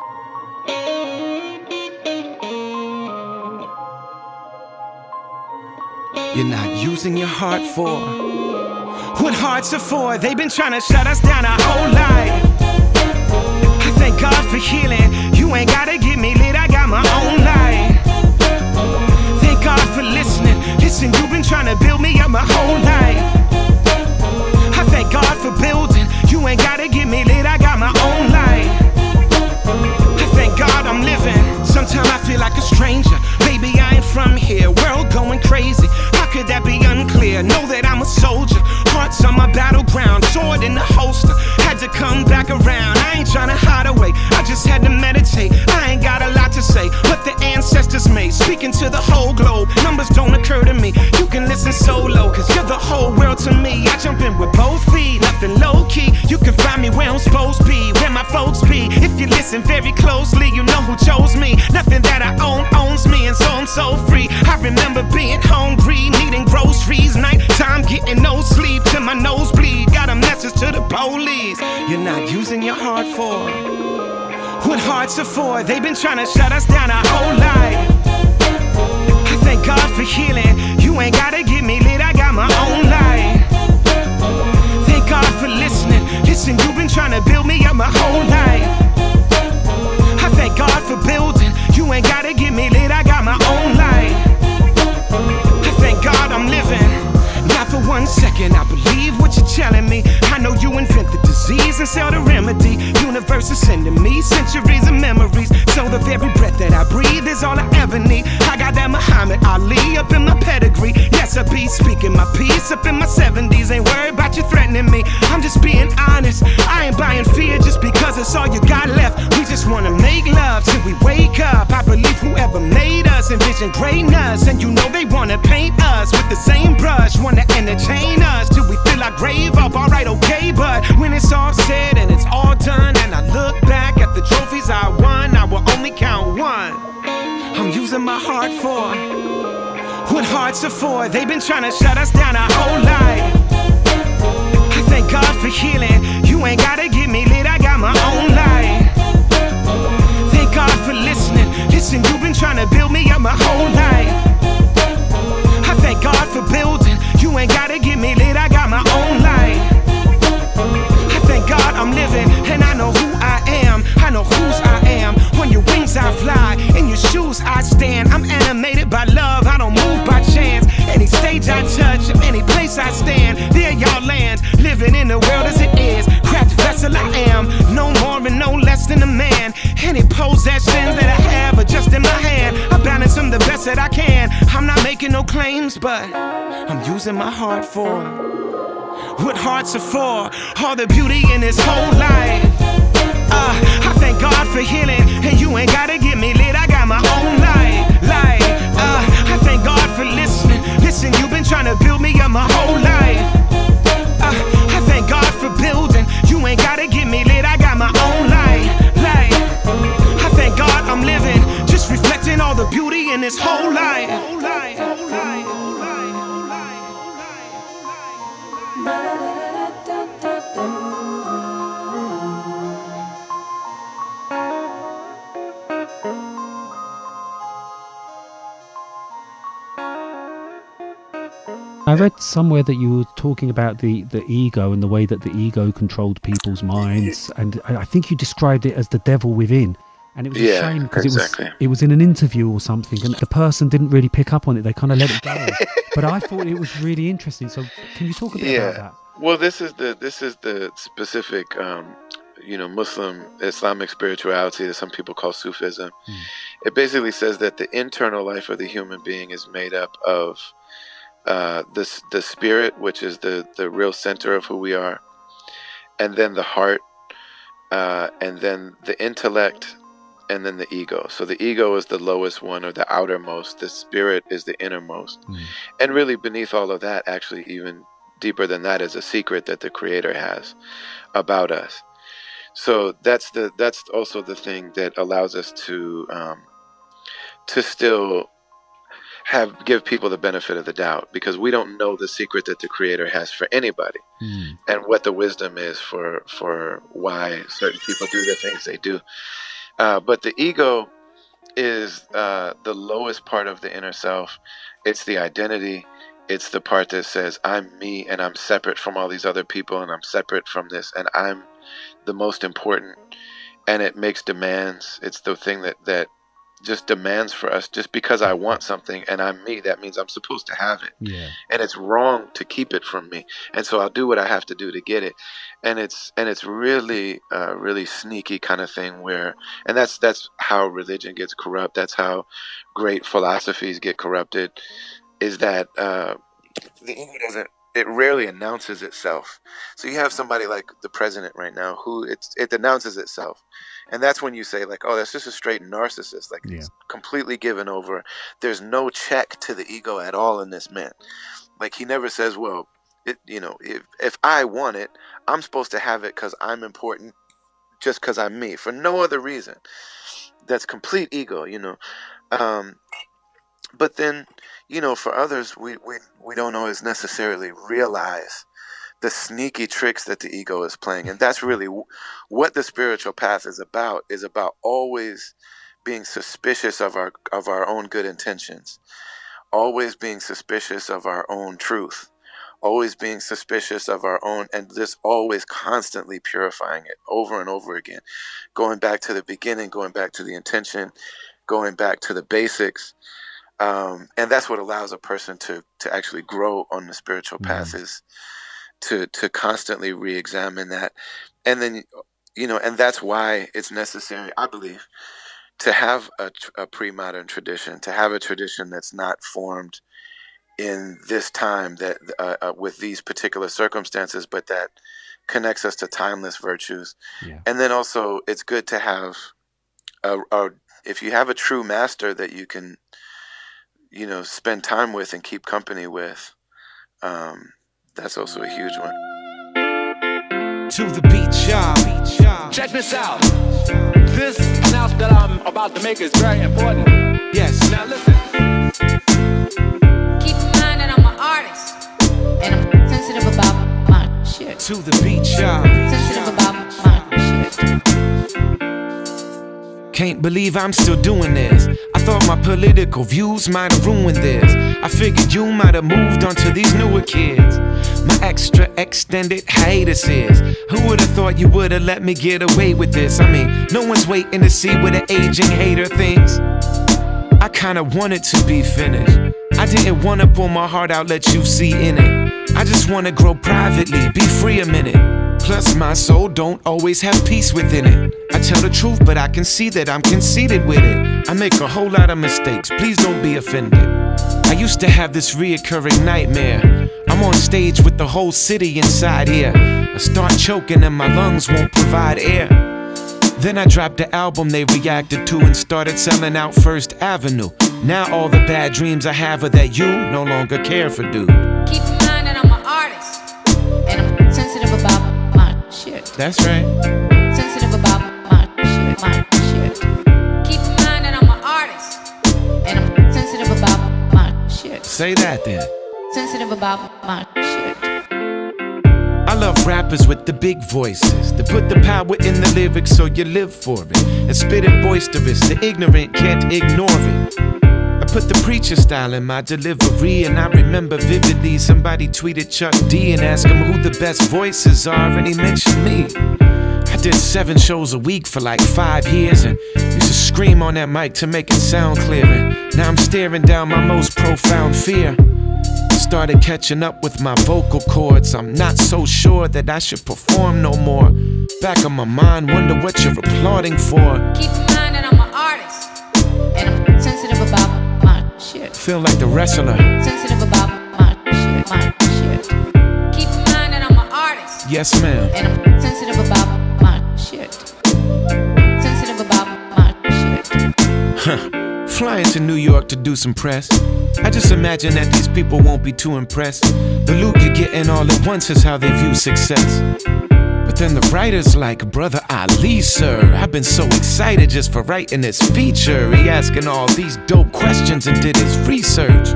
You're not using your heart for what hearts are for. They've been trying to shut us down our whole life. I thank God for healing. You ain't gotta get me lit, I got my own life. Thank God for listening. Listen, you've been trying to build me up my whole life. I thank God for building. You ain't gotta get me lit, I got my own life. I thank God I'm living. Sometimes I feel like a stranger. Baby, I ain't from here. World going crazy. How could that be unclear? Know that I'm a soldier. Hearts on my battleground. Sword in the holster. Had to come back around. I ain't trying to hide away. I just had to meditate. I ain't got a lot to say. What the ancestors made. Speaking to the whole globe. Numbers don't occur to me. You can listen solo. Cause you're the whole world to me. I jump in with both feet. Nothing low key. You can find me where I'm supposed to be. Where my folks be. If you listen very closely, you know who chose me. Nothing that I own owns me, and so I'm so free. I remember being hungry, needing groceries, nighttime getting no sleep till my nose bleed. Got a message to the police: you're not using your heart for what hearts are for. They've been trying to shut us down our whole life. I thank God for healing. You ain't gotta get me lit, I got my own life. Thank God for listening. Listen, you've been trying to build me up my whole life. I thank God for building. You ain't gotta get me lit, I got my own life. I thank God I'm living. Not for 1 second I believe what you're telling me. I know you invent the disease and sell the remedy. Universe is sending me centuries of memories. So the very breath that I breathe is all I ever need. I got that Muhammad Ali up in my pedigree. Yes, I be speaking my peace up in my 70s. Ain't worried about you threatening me. I'm just being honest. I ain't buying fear just because it's all you got left. We just wanna make love till we wake up. I believe whoever made us envisioned greatness, and you know they wanna paint us with the same brush. Wanna entertain us till we fill our grave up. Alright, okay, but when it's all said and it's all done, and I look back at the trophies I won, I will only count one. I'm using my heart for what hearts are for. They've been trying to shut us down our whole life. I thank God for healing. You ain't gotta get me lit, I got my own life. Thank God for listening. Listen, you've been trying to build me up my whole life. I thank God for building. You ain't gotta get me lit, I got my own life. I thank God I'm living, and I know who I am. I know whose I am. On your wings I fly, in your shoes I stand. I'm animated by love, I don't move by chance. Any stage I touch, any place I stand, there y'all land. Living in the world as it is, craft vessel I am. No more and no less than a man. Any possessions that I have are just in my hand. I balance them the best that I can. I'm not making no claims, but I'm using my heart for what hearts are for. All the beauty in this whole life. I thank God for healing, and you ain't gotta get me lit, I got my own life. I thank God for listening. Listen, you've been trying to build me up my whole life. I thank God for building. You ain't gotta get me lit, I got my own life. I thank God I'm living, just reflecting all the beauty in this whole life. I read somewhere that you were talking about the ego and the way that the ego controlled people's minds, and I think you described it as the devil within. And it was a shame because it was in an interview or something, and the person didn't really pick up on it. They kind of let it go. But I thought it was really interesting. So can you talk a bit about that? Well, this is the specific Muslim Islamic spirituality that some people call Sufism. It basically says that the internal life of the human being is made up of the spirit, which is the real center of who we are, and then the heart, and then the intellect, and then the ego. So the ego is the lowest one, or the outermost. The spirit is the innermost. And really beneath all of that, actually even deeper than that, is a secret that the Creator has about us. So that's also the thing that allows us to still give people the benefit of the doubt, because we don't know the secret that the Creator has for anybody, and what the wisdom is for why certain people do the things they do. But the ego is the lowest part of the inner self. It's the identity. It's the part that says, I'm me, and I'm separate from all these other people, and I'm separate from this, and I'm the most important. And it makes demands. It's the thing that just demands for us. Just because I want something and I'm me, that means I'm supposed to have it. Yeah. And it's wrong to keep it from me. And so I'll do what I have to do to get it. And it's really really sneaky kind of thing where, and that's how religion gets corrupt. That's how great philosophies get corrupted, is that the ego it rarely announces itself. So you have somebody like the president right now who it announces itself. And that's when you say, like, oh, that's just a straight narcissist. Like, he's completely given over. There's no check to the ego at all in this man. Like, he never says, well, if I want it, I'm supposed to have it because I'm important, just because I'm me, for no other reason. That's complete ego, But then, for others, we don't always necessarily realize the sneaky tricks that the ego is playing. And that's really what the spiritual path is about always being suspicious of our own good intentions, always being suspicious of our own truth, always being suspicious of our own, and just always constantly purifying it over and over again, going back to the beginning, going back to the intention, going back to the basics. And that's what allows a person to actually grow on the spiritual path, is to constantly re-examine that. And then, and that's why it's necessary, I believe, to have a pre-modern tradition, to have a tradition that's not formed in this time, that with these particular circumstances, but that connects us to timeless virtues. Yeah. And then also it's good to have, if you have a true master that you can, spend time with and keep company with, that's also a huge one. To the beach, y'all. Check this out. This announcement that I'm about to make is very important. Yes. Now listen. Keep in mind that I'm an artist, and I'm sensitive about my shit. To the beach, y'all. Sensitive about my shit. Can't believe I'm still doing this. I thought my political views might have ruined this. I figured you might have moved on to these newer kids. My extra extended hiatuses. Who would have thought you would have let me get away with this? I mean, no one's waiting to see what an aging hater thinks. I kinda wanted to be finished. I didn't wanna pull my heart out, let you see in it. I just wanna grow privately, be free a minute. Plus my soul don't always have peace within it. I tell the truth, but I can see that I'm conceited with it. I make a whole lot of mistakes, please don't be offended. I used to have this reoccurring nightmare. I'm on stage with the whole city inside here. I start choking and my lungs won't provide air. Then I dropped the album they reacted to and started selling out First Avenue. Now all the bad dreams I have are that you no longer care for, dude. Keep in mind that I'm an artist, and I'm sensitive about my shit. That's right. Sensitive about my shit. Keep in mind that I'm an artist, and I'm sensitive about my shit. Say that then. Sensitive about my shit. I love rappers with the big voices that put the power in the lyrics so you live for it, and spit it boisterous, the ignorant can't ignore it. I put the preacher style in my delivery, and I remember vividly somebody tweeted Chuck D and asked him who the best voices are, and he mentioned me. I did 7 shows a week for like 5 years and used to scream on that mic to make it sound clear, and now I'm staring down my most profound fear. Started catching up with my vocal cords. I'm not so sure that I should perform no more. Back of my mind, wonder what you're applauding for. Keep in mind that I'm an artist, and I'm sensitive about my shit. Feel like the wrestler. Sensitive about my shit. Keep in mind that I'm an artist. Yes, ma'am. And I'm sensitive about my shit. Sensitive about my shit. Huh. Flying to New York to do some press. I just imagine that these people won't be too impressed. The loot you're getting all at once is how they view success. But then the writer's like, Brother Ali, sir, I've been so excited just for writing this feature. He asking all these dope questions and did his research.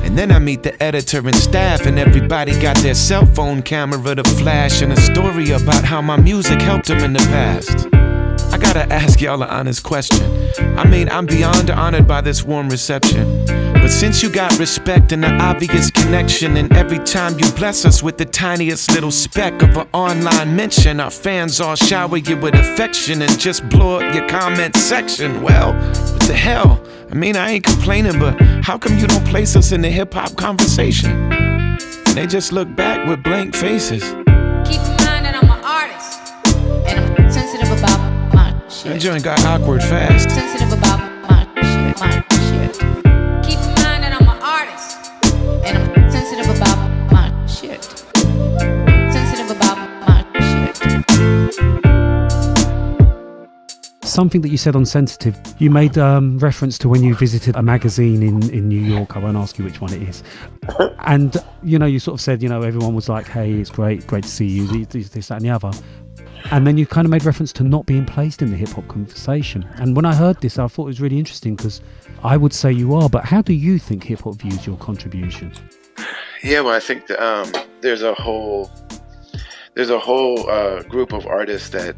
And then I meet the editor and staff, and everybody got their cell phone camera to flash, and a story about how my music helped them in the past. I gotta ask y'all an honest question. I mean, I'm beyond honored by this warm reception, but But since you got respect and an obvious connection, and every time you bless us with the tiniest little speck of an online mention, our fans all shower you with affection and just blow up your comment section. Well, what the hell? I mean, I ain't complaining, but how come you don't place us in the hip-hop conversation? And they just look back with blank faces. Keep in mind that I'm an artist, and I'm sensitive about my shit. That joint got awkward fast. Sensitive about my shit. Keep in mind that I'm an artist, and I'm sensitive about my shit. Sensitive about my shit. Something that you said on Sensitive, you made reference to when you visited a magazine in New York. I won't ask you which one it is. And, you know, you sort of said, you know, everyone was like, hey, it's great to see you, this, that and the other. And then you kind of made reference to not being placed in the hip-hop conversation. And when I heard this, I thought it was really interesting because I would say you are, but how do you think hip-hop views your contribution? Yeah, well, I think there's a whole group of artists that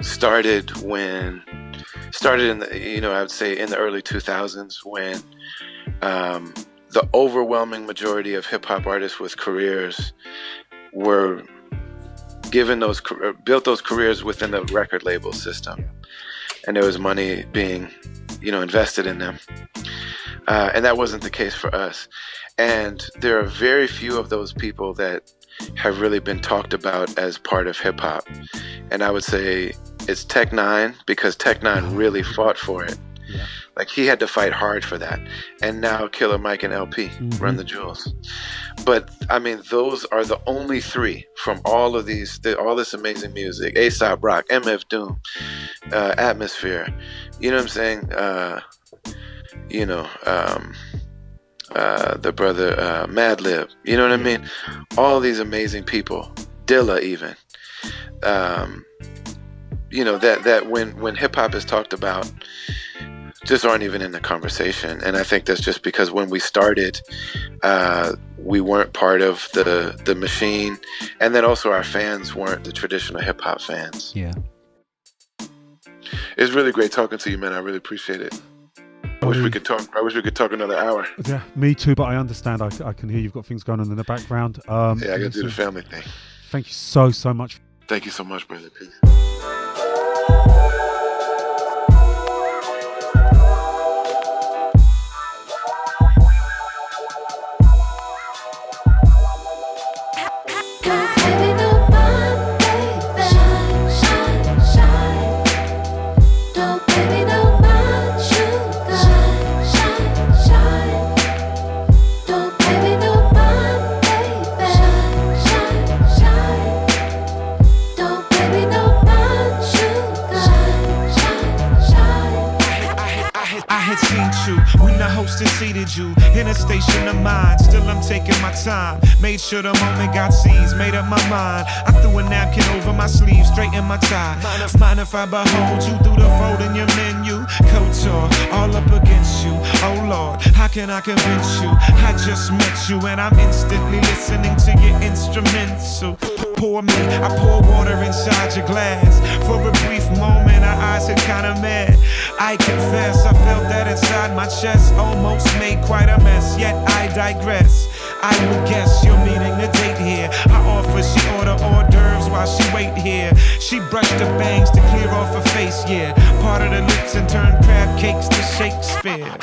started in the, you know, I would say in the early 2000s when the overwhelming majority of hip-hop artists with careers were built those careers within the record label system, and there was money being, you know, invested in them, and that wasn't the case for us. And there are very few of those people that have really been talked about as part of hip-hop, and I would say it's Tech Nine, because Tech Nine really fought for it. Like, he had to fight hard for that. And now Killer Mike and LP run the jewels. But I mean, those are the only three from all of all this amazing music. A$AP Rock, MF Doom, Atmosphere. You know what I'm saying? The brother Madlib. You know what I mean? All these amazing people. Dilla even. You know, that when hip hop is talked about, just aren't even in the conversation. And I think that's just because when we started, we weren't part of the machine, and then also our fans weren't the traditional hip hop fans. Yeah. It's really great talking to you, man. I really appreciate it. I wish we could talk another hour. Yeah, me too, but I understand. I can hear you've got things going on in the background. Yeah, I gotta do the family thing. Thank you so much. Thank you so much, brother. Peace. Seated you in a station of mind. Still I'm taking my time. Made sure the moment got seized. Made up my mind. I threw a napkin over my sleeve, straighten my tie. Mind if I behold you through the fold in your menu? Couture all up against you. Oh Lord, how can I convince you? I just met you and I'm instantly listening to your instrumental. Pour me, I pour water inside your glass. For a brief moment, our eyes had kinda met. I confess, I felt that inside my chest. Almost made quite a mess, yet I digress. I would guess you're meeting a date here. I offer, she order hors d'oeuvres while she wait here. She brushed the bangs to clear off her face, yeah. Parted her lips and turned crab cakes to Shakespeare.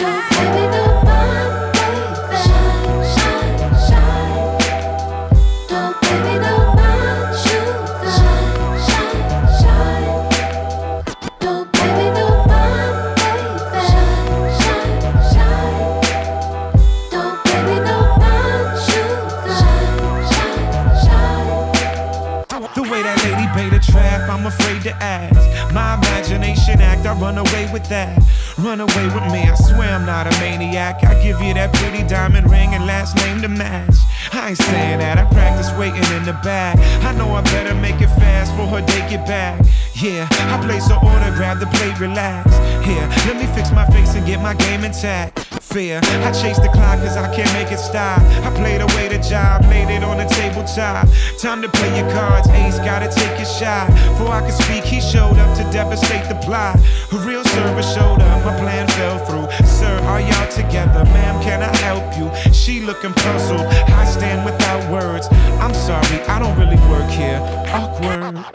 I'm afraid to ask. My imagination act, I run away with that. Run away with me, I swear I'm not a maniac. I give you that pretty diamond ring and last name to match. I ain't saying that, I practice waiting in the back. I know I better make it fast for her day get back. Yeah, I place her order, grab the plate, relax. Here, let me fix my face and get my game intact. Fair, I chase the clock cause I can't make it stop. I played away the job, laid it on the tabletop. Time to play your cards, ace, gotta take your shot. Before I could speak, he showed up to devastate the plot. A real service showed up, my plan fell through. Sir, are y'all she looking puzzled. I stand without words. I'm sorry, I don't really work here. Awkward.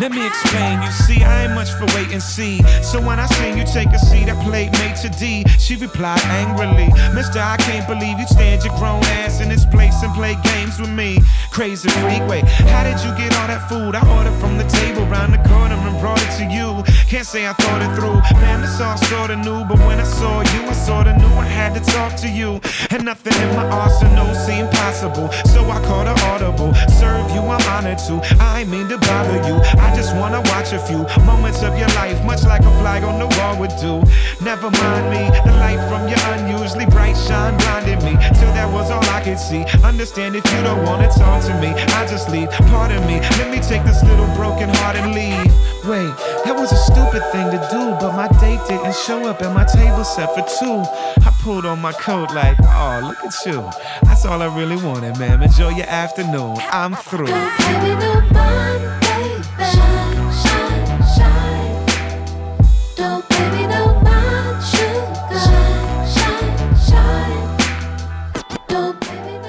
Let me explain, you see, I ain't much for wait and see. So when I sing, you take a seat, I played made to D. She replied angrily, Mister, I can't believe you stand your grown ass in this place and play games with me. Crazy freak, wait, how did you get all that food? I ordered from the table round the corner and brought it to you. Can't say I thought it through, man, this all sorta new. But when I saw you, I sorta knew I had to talk to you. And nothing in my arsenal seemed possible, so I called an audible. Serve you, I'm honored to, I ain't mean to bother you. I just wanna watch a few moments of your life, much like a flag on the wall would do. Never mind me, the light from your unusually bright shine blinded me, till that was all I could see. Understand if you don't wanna talk to me, I just leave. Pardon me, let me take this little broken heart and leave. Wait, that was a stupid thing to do, but my date didn't show up and my table set for two. I pulled on my coat like, oh, look at you. That's all I really wanted, ma'am. Enjoy your afternoon, I'm through.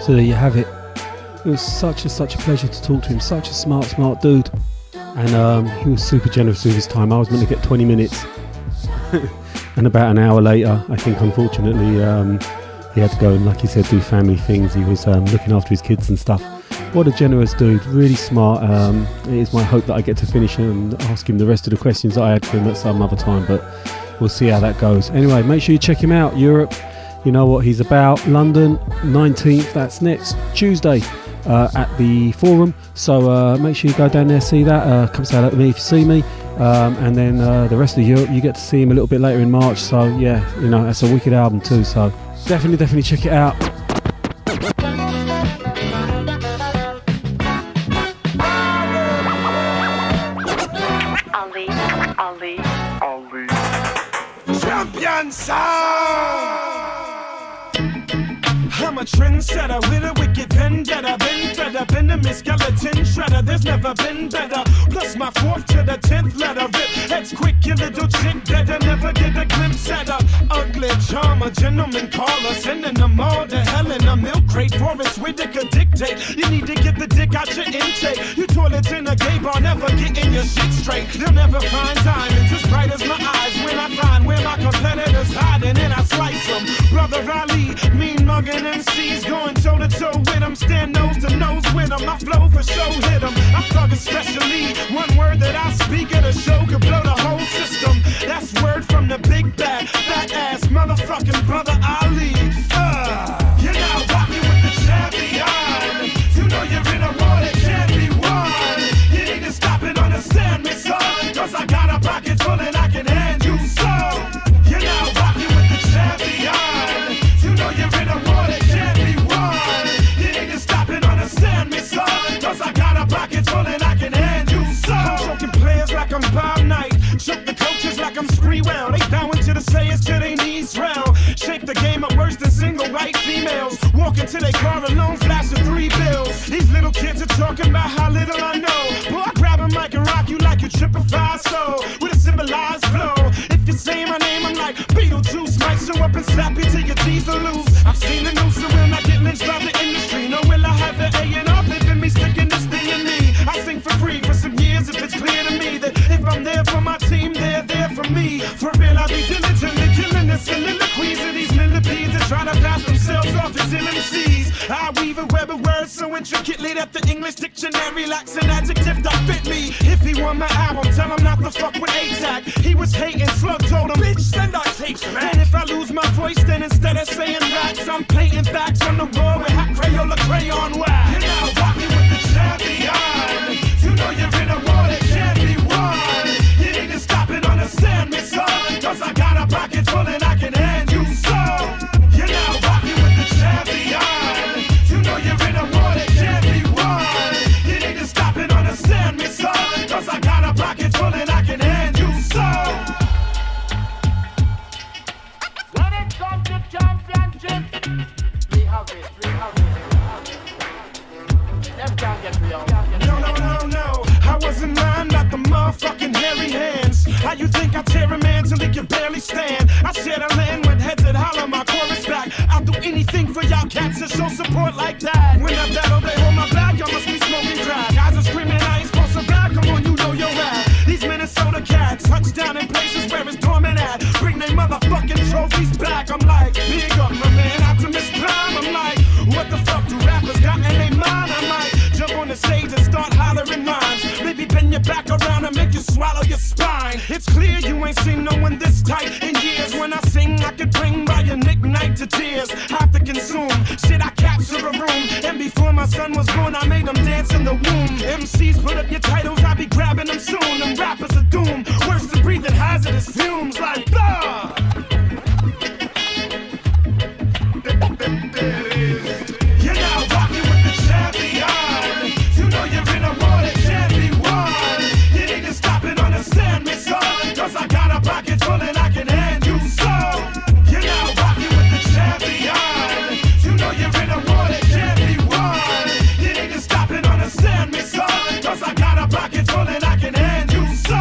So there you have it. It was such a pleasure to talk to him. Such a smart dude, and he was super generous with his time. I was meant to get 20 minutes, and about an hour later, I think unfortunately he had to go and, like he said, do family things. He was looking after his kids and stuff. What a generous dude, really smart. It is my hope that I get to finish and ask him the rest of the questions that I had for him at some other time, but we'll see how that goes. Anyway, make sure you check him out. Europe, you know what he's about. London, 19th, that's next Tuesday at the Forum. So make sure you go down there, see that. Come say hello to me if you see me. And then the rest of Europe, you get to see him a little bit later in March. So yeah, you know, that's a wicked album too. So definitely check it out. Ali. Champion sound. I'm a trendsetter with a wicked vendetta. Been fed up in the skeleton shredder. There's never been better. Plus my 4th to the 10th letter. Rip heads quick, your little chick better never get a glimpse at her. Ugly charmer, gentleman caller, sending them all to hell in a milk crate. Forrest Whitaker dictate. You need to get the dick out your intake. You toilets in a gay bar, never getting your shit straight. They'll never find diamonds as bright as my eyes when I find where my competitors hiding and I slice them. Brother Ali, mean mugging MCs, going toe to toe with them, stand nose to nose with them. My flow for show hit them. I thug especially. One word that I speak at a show could blow the whole system. That's word from the big bad, fat ass motherfucking brother Ali. You're now rocking with the champion. You know you're in a war that can't be won. You need to stop and understand me, son, cause I got a pocket full and I can hand you some. You're now rocking with the champion. You know you're in a war that can't be won. You need to stop and understand me, son, cause I got a pocket full and I can hand you some. I'm choking players like I'm Bob Knight. Choke the coaches like I'm Spreewell. They bowing to the sayers till they knees round. Shake the game up worse than single white females. Walk into their car alone, flashing 3 bills. These little kids are talking about how little I know. Boy, I grab a mic and rock you like you tripified soul with a civilized flow. If you say my name, I'm like Beetlejuice. Might show up and slap you till your teeth are loose. I've seen the news, so will not get lynched by the industry. No, will I have the A&R pimping me, sticking this thing in me. I sing for free for some years if it's clear to me that if I'm there for my team, they're there for me. For real, I be diligently killing the soliloquies of these millipedes that try to pass themselves off as MCs. I weave a web of words so intricately that the English dictionary lacks an adjective that fit me. If he won my album, tell him not to fuck with A-Tac. He was hating, Slug told him, bitch, send our tapes back. And if I lose my voice, then instead of saying raps, I'm painting facts on the wall with hot Crayola crayon wax. You're now rocking with the champion. You know you're in a war that can't be won. You need to stop and understand me, son, cause I got a pocket full and I can hand you some. You're now rocking with the champion. You know you're in a war that can't be won. You need to stop and understand me, son, cause I got a pocket full and I can hand No, I wasn't lying about the motherfucking hairy hands. How you think I tear a man till he can barely stand? I share the land with heads that holler my chorus back. I'll do anything for y'all cats to show support like that. When I battle, they hold my back, y'all must be smoking crack. Guys are screaming, I ain't supposed to back, come on, you know your rap. These Minnesota cats, touchdown in places where it's dormant at. Bring they motherfucking trophies back. I'm like, big up my man, Optimus Prime. I'm like, what the fuck do rappers got in their mind? I might jump on the stage and start hollering rhymes. Maybe bend your back around and make you swallow your spine. It's clear you ain't seen no one this tight in years. When I sing, I could bring by your night to tears. Have to consume shit, I capture a room. And before my son was born, I made them dance in the womb. MCs put up your titles, I be grabbing them soon. Them rappers are doomed, worse than breathing hazardous fumes like blah. You're now rocking with the champion. You know you're in a war that can't be won. You need to stop and understand me, son. Cause I got a pocket full and I can hand you some. You're now rocking with the champion. You know you're in a war that can't be won. You need to stop and understand me, son. Cause I got a pocket full and I can hand you some.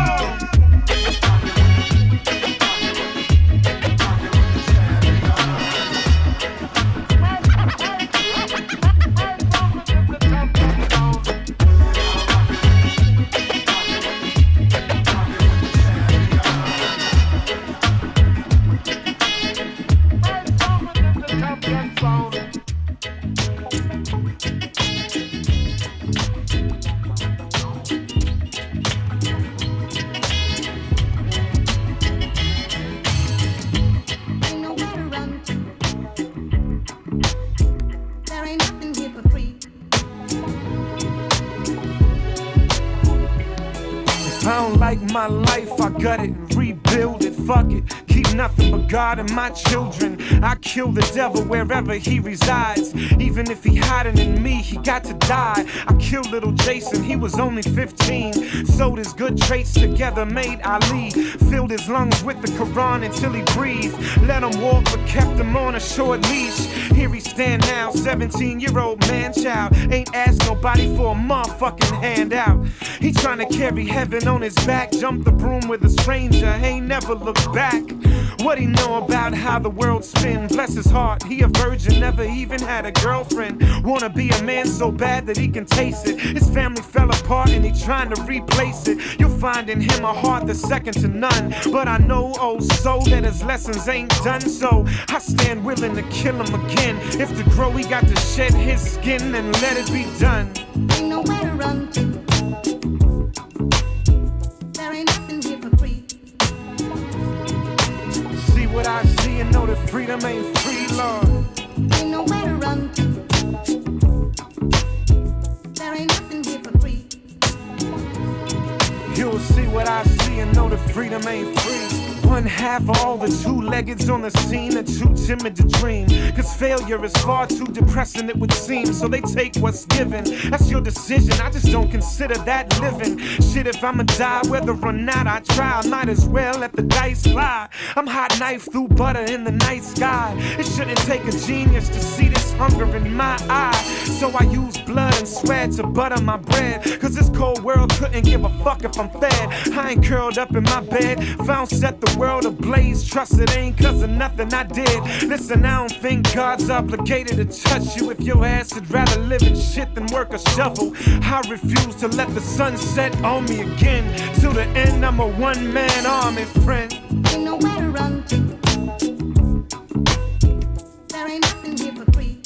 My life, I gut it, rebuild it, fuck it. Keep nothing but God and my children. I kill the devil wherever he resides. Even if he hiding in me, he got to die. I killed little Jason, he was only 15. Sewed his good traits together, made Ali. Filled his lungs with the Quran until he breathed. Let him walk, but kept him on a short leash. Here he stand now, 17-year-old man-child. Ain't asked nobody for a motherfucking handout. He trying to carry heaven on his back. Jump the broom with a stranger, ain't never looked back. What he know about how the world spins? Bless his heart, he a virgin, never even had a girlfriend. Wanna be a man so bad that he can taste it. His family fell apart and he trying to replace it. You'll find in him a heart that's second to none. But I know, oh so, that his lessons ain't done. So I stand willing to kill him again. If to grow he got to shed his skin and let it be done. Ain't nowhere to run to. There ain't nothing here for free. See what I see and know that freedom ain't free, Lord. Ain't nowhere to run to. There ain't nothing here for free. You'll see what I see and know that freedom ain't free. One half of all the two-leggeds on the scene are too timid to dream. Cause failure is far too depressing it would seem. So they take what's given. That's your decision, I just don't consider that living. Shit, if I'ma die, whether or not I try, I might as well let the dice fly. I'm hot knife through butter in the night sky. It shouldn't take a genius to see this hunger in my eye. So I use blood and sweat to butter my bread. Cause this cold world couldn't give a fuck if I'm fed. I ain't curled up in my bed, found set the world ablaze. Trust it ain't cause of nothing I did. Listen, I don't think God's obligated to touch you. If your ass would rather live in shit than work a shovel, I refuse to let the sun set on me again. Till the end, I'm a one-man army, friend. Ain't nowhere to run to. There ain't nothing here for free.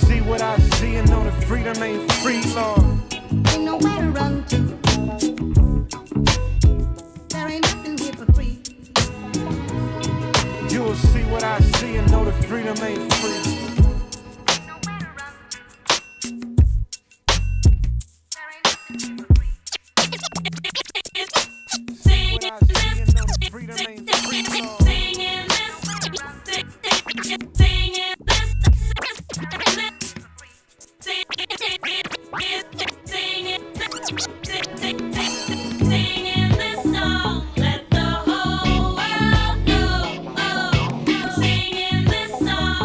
See what I see and know that freedom ain't free, Lord. Ain't nowhere to run to. There ain't nothing here for free. You'll see what I see and know that freedom ain't free. Singing this song.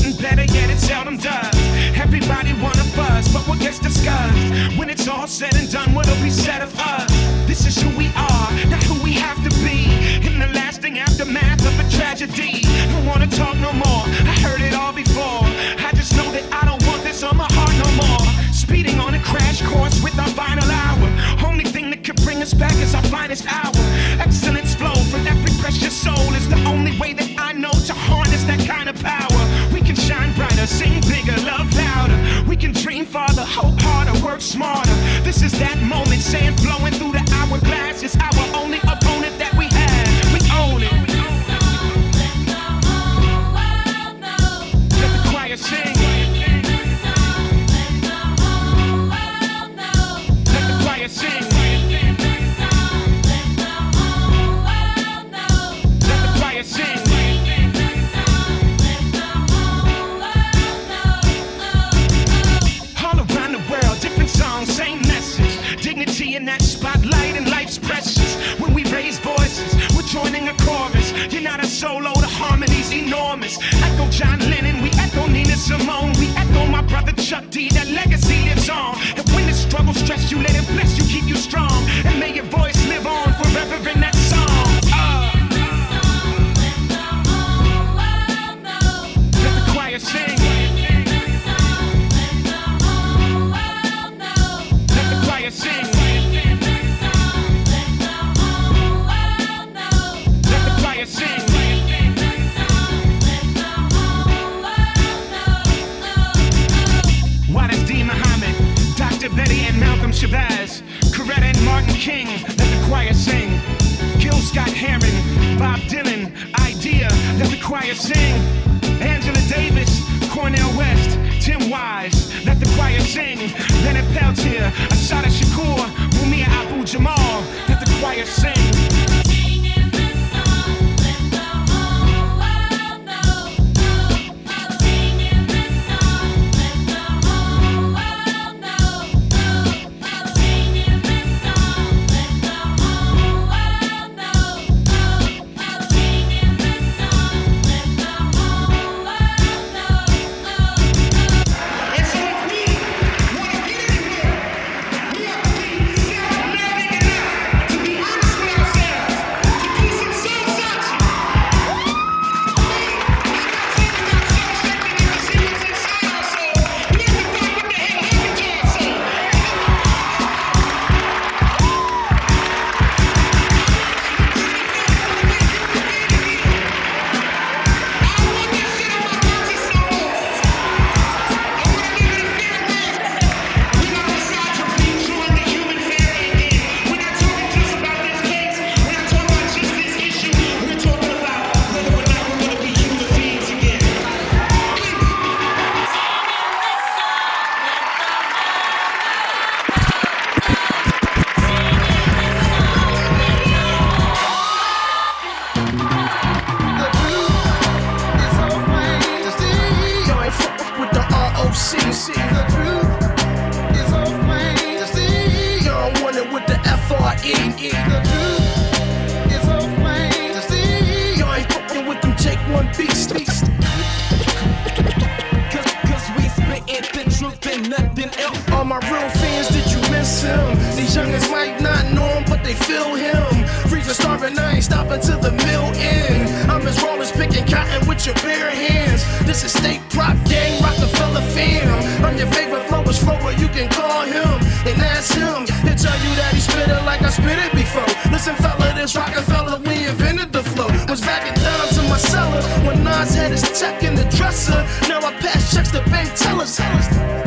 getting better, yet it seldom does. Everybody wanna buzz, but what gets discussed? When it's all said and done, what'll be said of us? This is who we are, not who we have to be. In the lasting aftermath of a tragedy. Don't wanna talk no more, I heard it all before. I just know that I don't want this on my heart no more. Speeding on a crash course with our final hour. Only thing that could bring us back is our finest hour. Excellence flow from every precious soul is the only way that I know to harness that kind of power. We can shine brighter, sing bigger, love louder. We can dream farther, hope harder, work smarter. This is that moment, sand flowing through the hourglass. It's our only opponent that we have. We own it. Let the choir sing. Let the choir sing. Let the choir sing. All around the world, different songs, same message. Dignity in that spotlight and life's precious. When we raise voices, we're joining a chorus. You're not a solo, the harmony's enormous. Echo John Lennon, we echo Nina Simone. We echo my brother Chuck D, that legacy lives on. And when the struggle stress you, let it bless you, keep you strong. And may your voice live on forever in that song. Let the choir sing. Let the choir sing. Let the choir sing. Wallace D. Muhammad, Dr. Betty and Malcolm Shabazz, Coretta and Martin King, let the choir sing. Gil Scott Heron, Bob Dylan, Idea, let the choir sing. Angela Davis, Cornel West, Tim Wise, let the choir sing. Leonard Peltier, Asada Shakur, Mumia Abu Jamal, let the choir sing. All my real fans, did you miss him? These youngins might not know him, but they feel him. Freezing, starving, I ain't stopping till the mill end. I'm as raw as picking cotton with your bare hands. This is state prop gang, Rockefeller fam. I'm your favorite flowers, flower, you can call him and ask him. He'll tell you that he spit it like I spit it before. Listen, fella, this Rockefeller, we invented the flow. Was backing down to my cellar when Nas had his check in the dresser. Now I pass checks to bank tellers.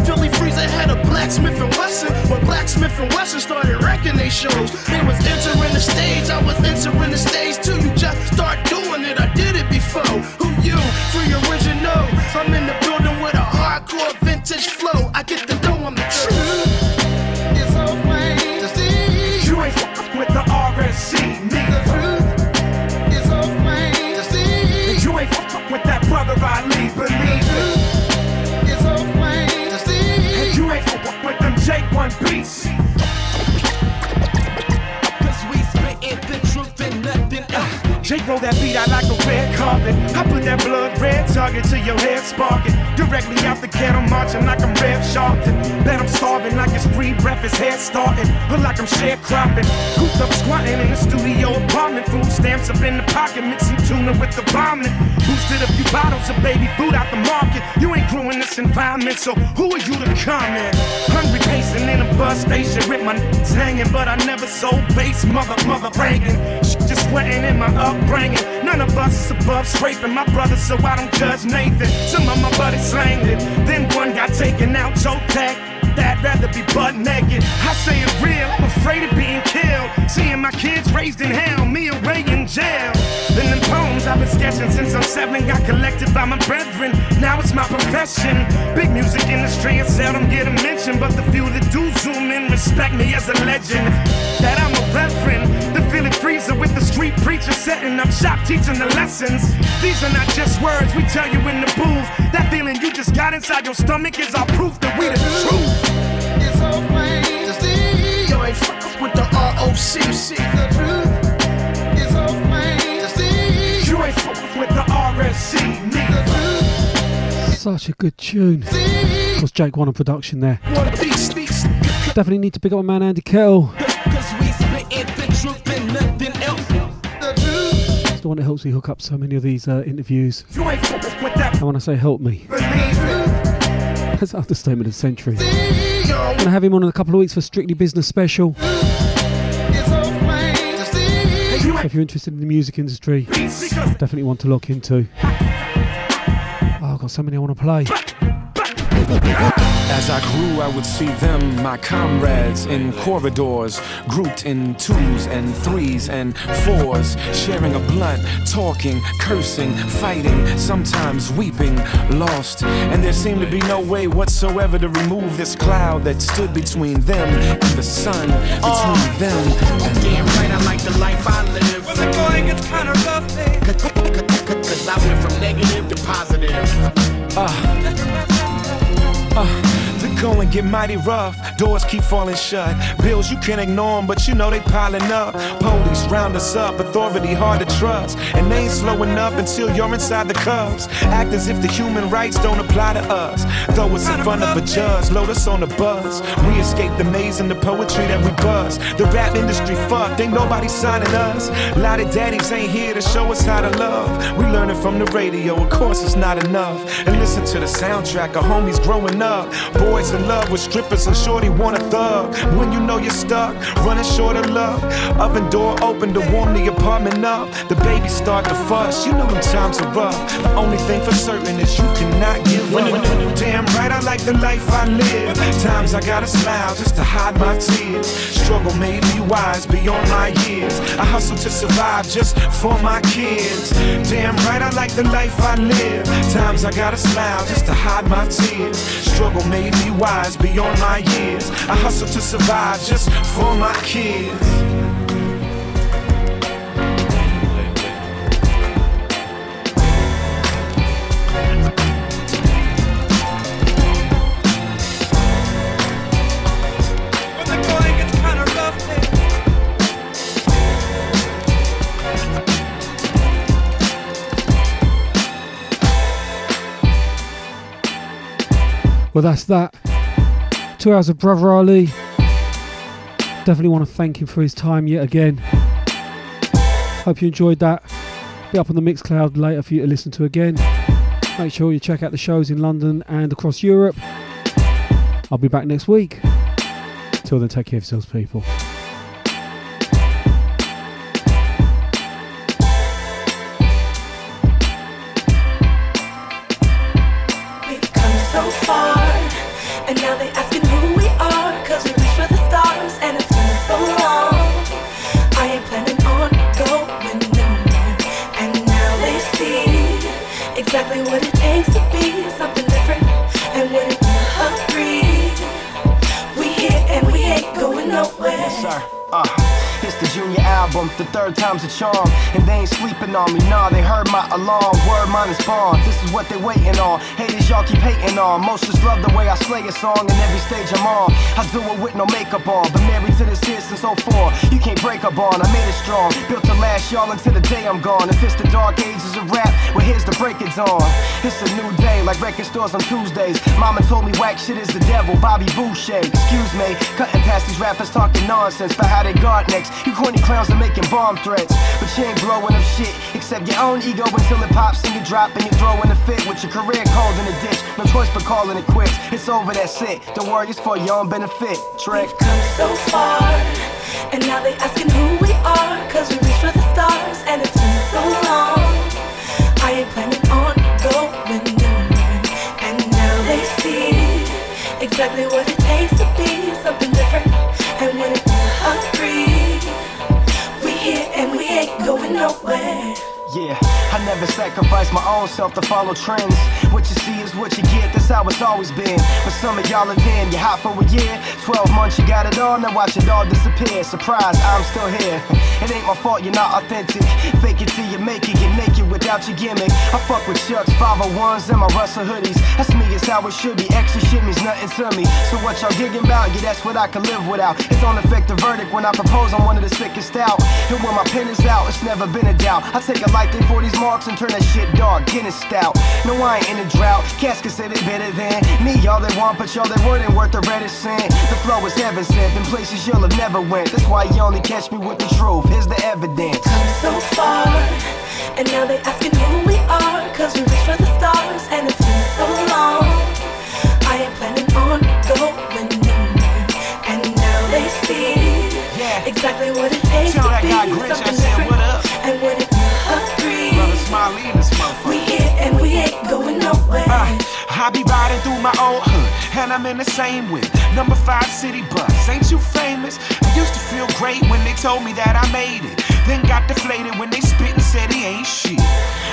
Philly Freezer had a Blacksmith and Wesson. When Blacksmith and Wesson started wrecking they shows, they was entering the stage, I was entering the stage too. You just start doing it, I did it before. Who you? Free original. I'm in the building with a hardcore vintage flow. I get the dough, I'm the truth. It's so plain to see. You ain't with the RSC, nigga. The truth is so plain to see. You ain't with that brother Ali, believe it. It's so plain to see. And you ain't with them J1 beats. Cause we spittin' the truth and nothing Jake roll that beat out like a red carpet. I put that blood red target to your head sparking. Directly out the ghetto marching like I'm Rev Sharpton. Bet I'm starving like it's free breakfast head starting. Or like I'm sharecropping. Cooped up squatting in the studio apartment. Food stamps up in the pocket. Mixing tuna with the vomit. Boosted a few bottles of baby food out the market. You ain't growing this environment, so who are you to comment? Hungry pacing in a bus station with my n***s hanging. But I never sold bass, mother banging. Shit just sweating in my upbringing. None of us is above scraping my brothers, so I don't judge Nathan. Some of my buddies slanged it, then one got taken out, toe tag. I'd rather be butt naked. I say it real, I'm afraid of being killed. Seeing my kids raised in hell, me away in jail. Then them poems I've been sketching since I'm 7 got collected by my brethren. Now it's my profession. Big music industry and seldom get a mention, but the few that do zoom in respect me as a legend. That I'm a reverend, the Philly freezer with the street preacher setting up shop, teaching the lessons. These are not just words we tell you in the booth. That feeling you just got inside your stomach is our proof that we the truth. It's so plain to see. You ain't fucking with the ROC. The truth is so plain to see. You ain't fucking with the RSC. Me. Such a good tune. Of course, Jake One on production there. Definitely need to pick up my man Andy Kettle. It's the one that helps me hook up so many of these interviews. And when I say help me, that's an understatement of the century. I'm going to have him on in a couple of weeks for Strictly Business Special. So if you're interested in the music industry, definitely one to look into. Oh, I've got so many I want to play. As I grew, I would see them, my comrades, in corridors, grouped in 2s and 3s and 4s, sharing a blunt, talking, cursing, fighting, sometimes weeping, lost. And there seemed to be no way whatsoever to remove this cloud that stood between them and the sun, between them and damn right, I like the life I live. Well, the going gets kind of rough, cause I went from negative to positive. The going get mighty rough, doors keep falling shut. Bills you can't ignore them, but you know they piling up. Police round us up, authority hard to trust. And they ain't slowing up until you're inside the cuffs. Act as if the human rights don't apply to us. Throw us in front of a judge, load us on the bus. We escape the maze and the poetry that we buzz. The rap industry fucked, ain't nobody signing us. A lot of daddies ain't here to show us how to love. We learn it from the radio, of course it's not enough. And listen to the soundtrack of homies growing up. Boys in love with strippers and shorty want a thug. When you know you're stuck, running short of love. Oven door open to warm the apartment up. The babies start to fuss, you know them times are rough. The only thing for certain is you cannot give up. Damn right, I like the life I live. Times I gotta smile just to hide my tears. Struggle made me wise beyond my years. I hustle to survive just for my kids. Damn right, I like the life I live. Times I gotta smile just to hide my tears. Struggle made me wise beyond my years. I hustle to survive just for my kids. Well, that's that. 2 hours of Brother Ali. Definitely want to thank him for his time yet again. Hope you enjoyed that. Be up on the Mixcloud later for you to listen to again. Make sure you check out the shows in London and across Europe. I'll be back next week. Till then, take care of yourselves, people. And now they asking who we are, cause we reach for the stars and it's been so long. I ain't planning on going nowhere, and now they see exactly what it takes to be something different, and wouldn't agree. We here and we ain't going nowhere. Yes, sir. It's the junior album, the third time's a charm. And they ain't sleeping on me, nah, they heard my alarm. Word, mine is born, this is what they waiting on. Haters y'all keep hating on, most just love the way I slay a song in every stage I'm on. I do it with no makeup on, but married to this here since 04. You can't break a bond, I made it strong. Built to last y'all until the day I'm gone. If it's the dark ages of rap, well here's the break it's on. It's a new day, like record stores on Tuesdays. Mama told me whack shit is the devil, Bobby Boucher. Excuse me, cutting past these rappers talking nonsense about how they guard next. You corny clowns are making bomb threats, but you ain't blowing up shit except your own ego until it pops and you drop and you throw in a fit with your career cold in the ditch. No choice but calling it quits. It's over, that's it. Don't worry, it's for your own benefit. Trick. We've come so far, and now they asking who we are, cause we reached for the stars, and it's been so long. I ain't planning on going nowhere, and now they see exactly what it takes to be something different, and when it agree, we here and we ain't going nowhere. Yeah, I never sacrifice my own self to follow trends. What you see is what you get, that's how it's always been. But some of y'all are damn, you're hot for a year. 12 months, you got it all, now watch it all disappear. Surprise, I'm still here. It ain't my fault you're not authentic. Fake it till you make it, get naked without your gimmick. I fuck with Chucks, 501s, and my Russell hoodies. That's me, it's how it should be. Extra shit means nothing to me. So what y'all gigging about? Yeah, that's what I can live without. It don't affect the verdict when I propose, I'm one of the sickest out. And when my pen is out, it's never been a doubt. I take a light day for these marks and turn that shit dark, Guinness stout. No, I ain't in a drought. Cats can say they better than me. Y'all they want, but y'all they weren't worth the reticent. The flow is heaven sent in places you'll have never went. That's why you only catch me with the truth. Here's the evidence. Come so far, and now they asking who we are, cause we reached for the stars, and it's been so long. I ain't planning on going nowhere, and now they see exactly what it takes to be something different, and when it agree, we here and we ain't going nowhere. I be riding through my old hood, and I'm in the same with number 5 city bus. Ain't you famous? I used to feel great when they told me that I made it, then got deflated when they spit and said he ain't shit.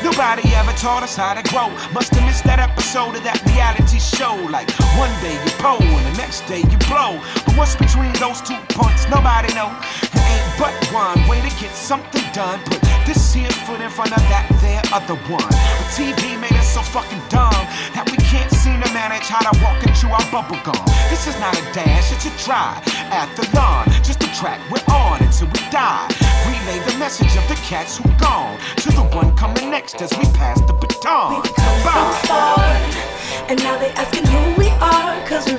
Nobody ever taught us how to grow. Must have missed that episode of that reality show. Like one day you pole and the next day you blow. But what's between those 2 points? Nobody know. There ain't but one way to get something done. Put this here foot in front of that there other one. But TV made us so fucking dumb that we can't seem to manage how to walk into our bubble gum. This is not a dash, it's a drive. Athlon, just a track we're on until we die. Relay the message of the cats who gone to the one coming next as we pass the baton. We've come so far, and now they asking who we are, cause we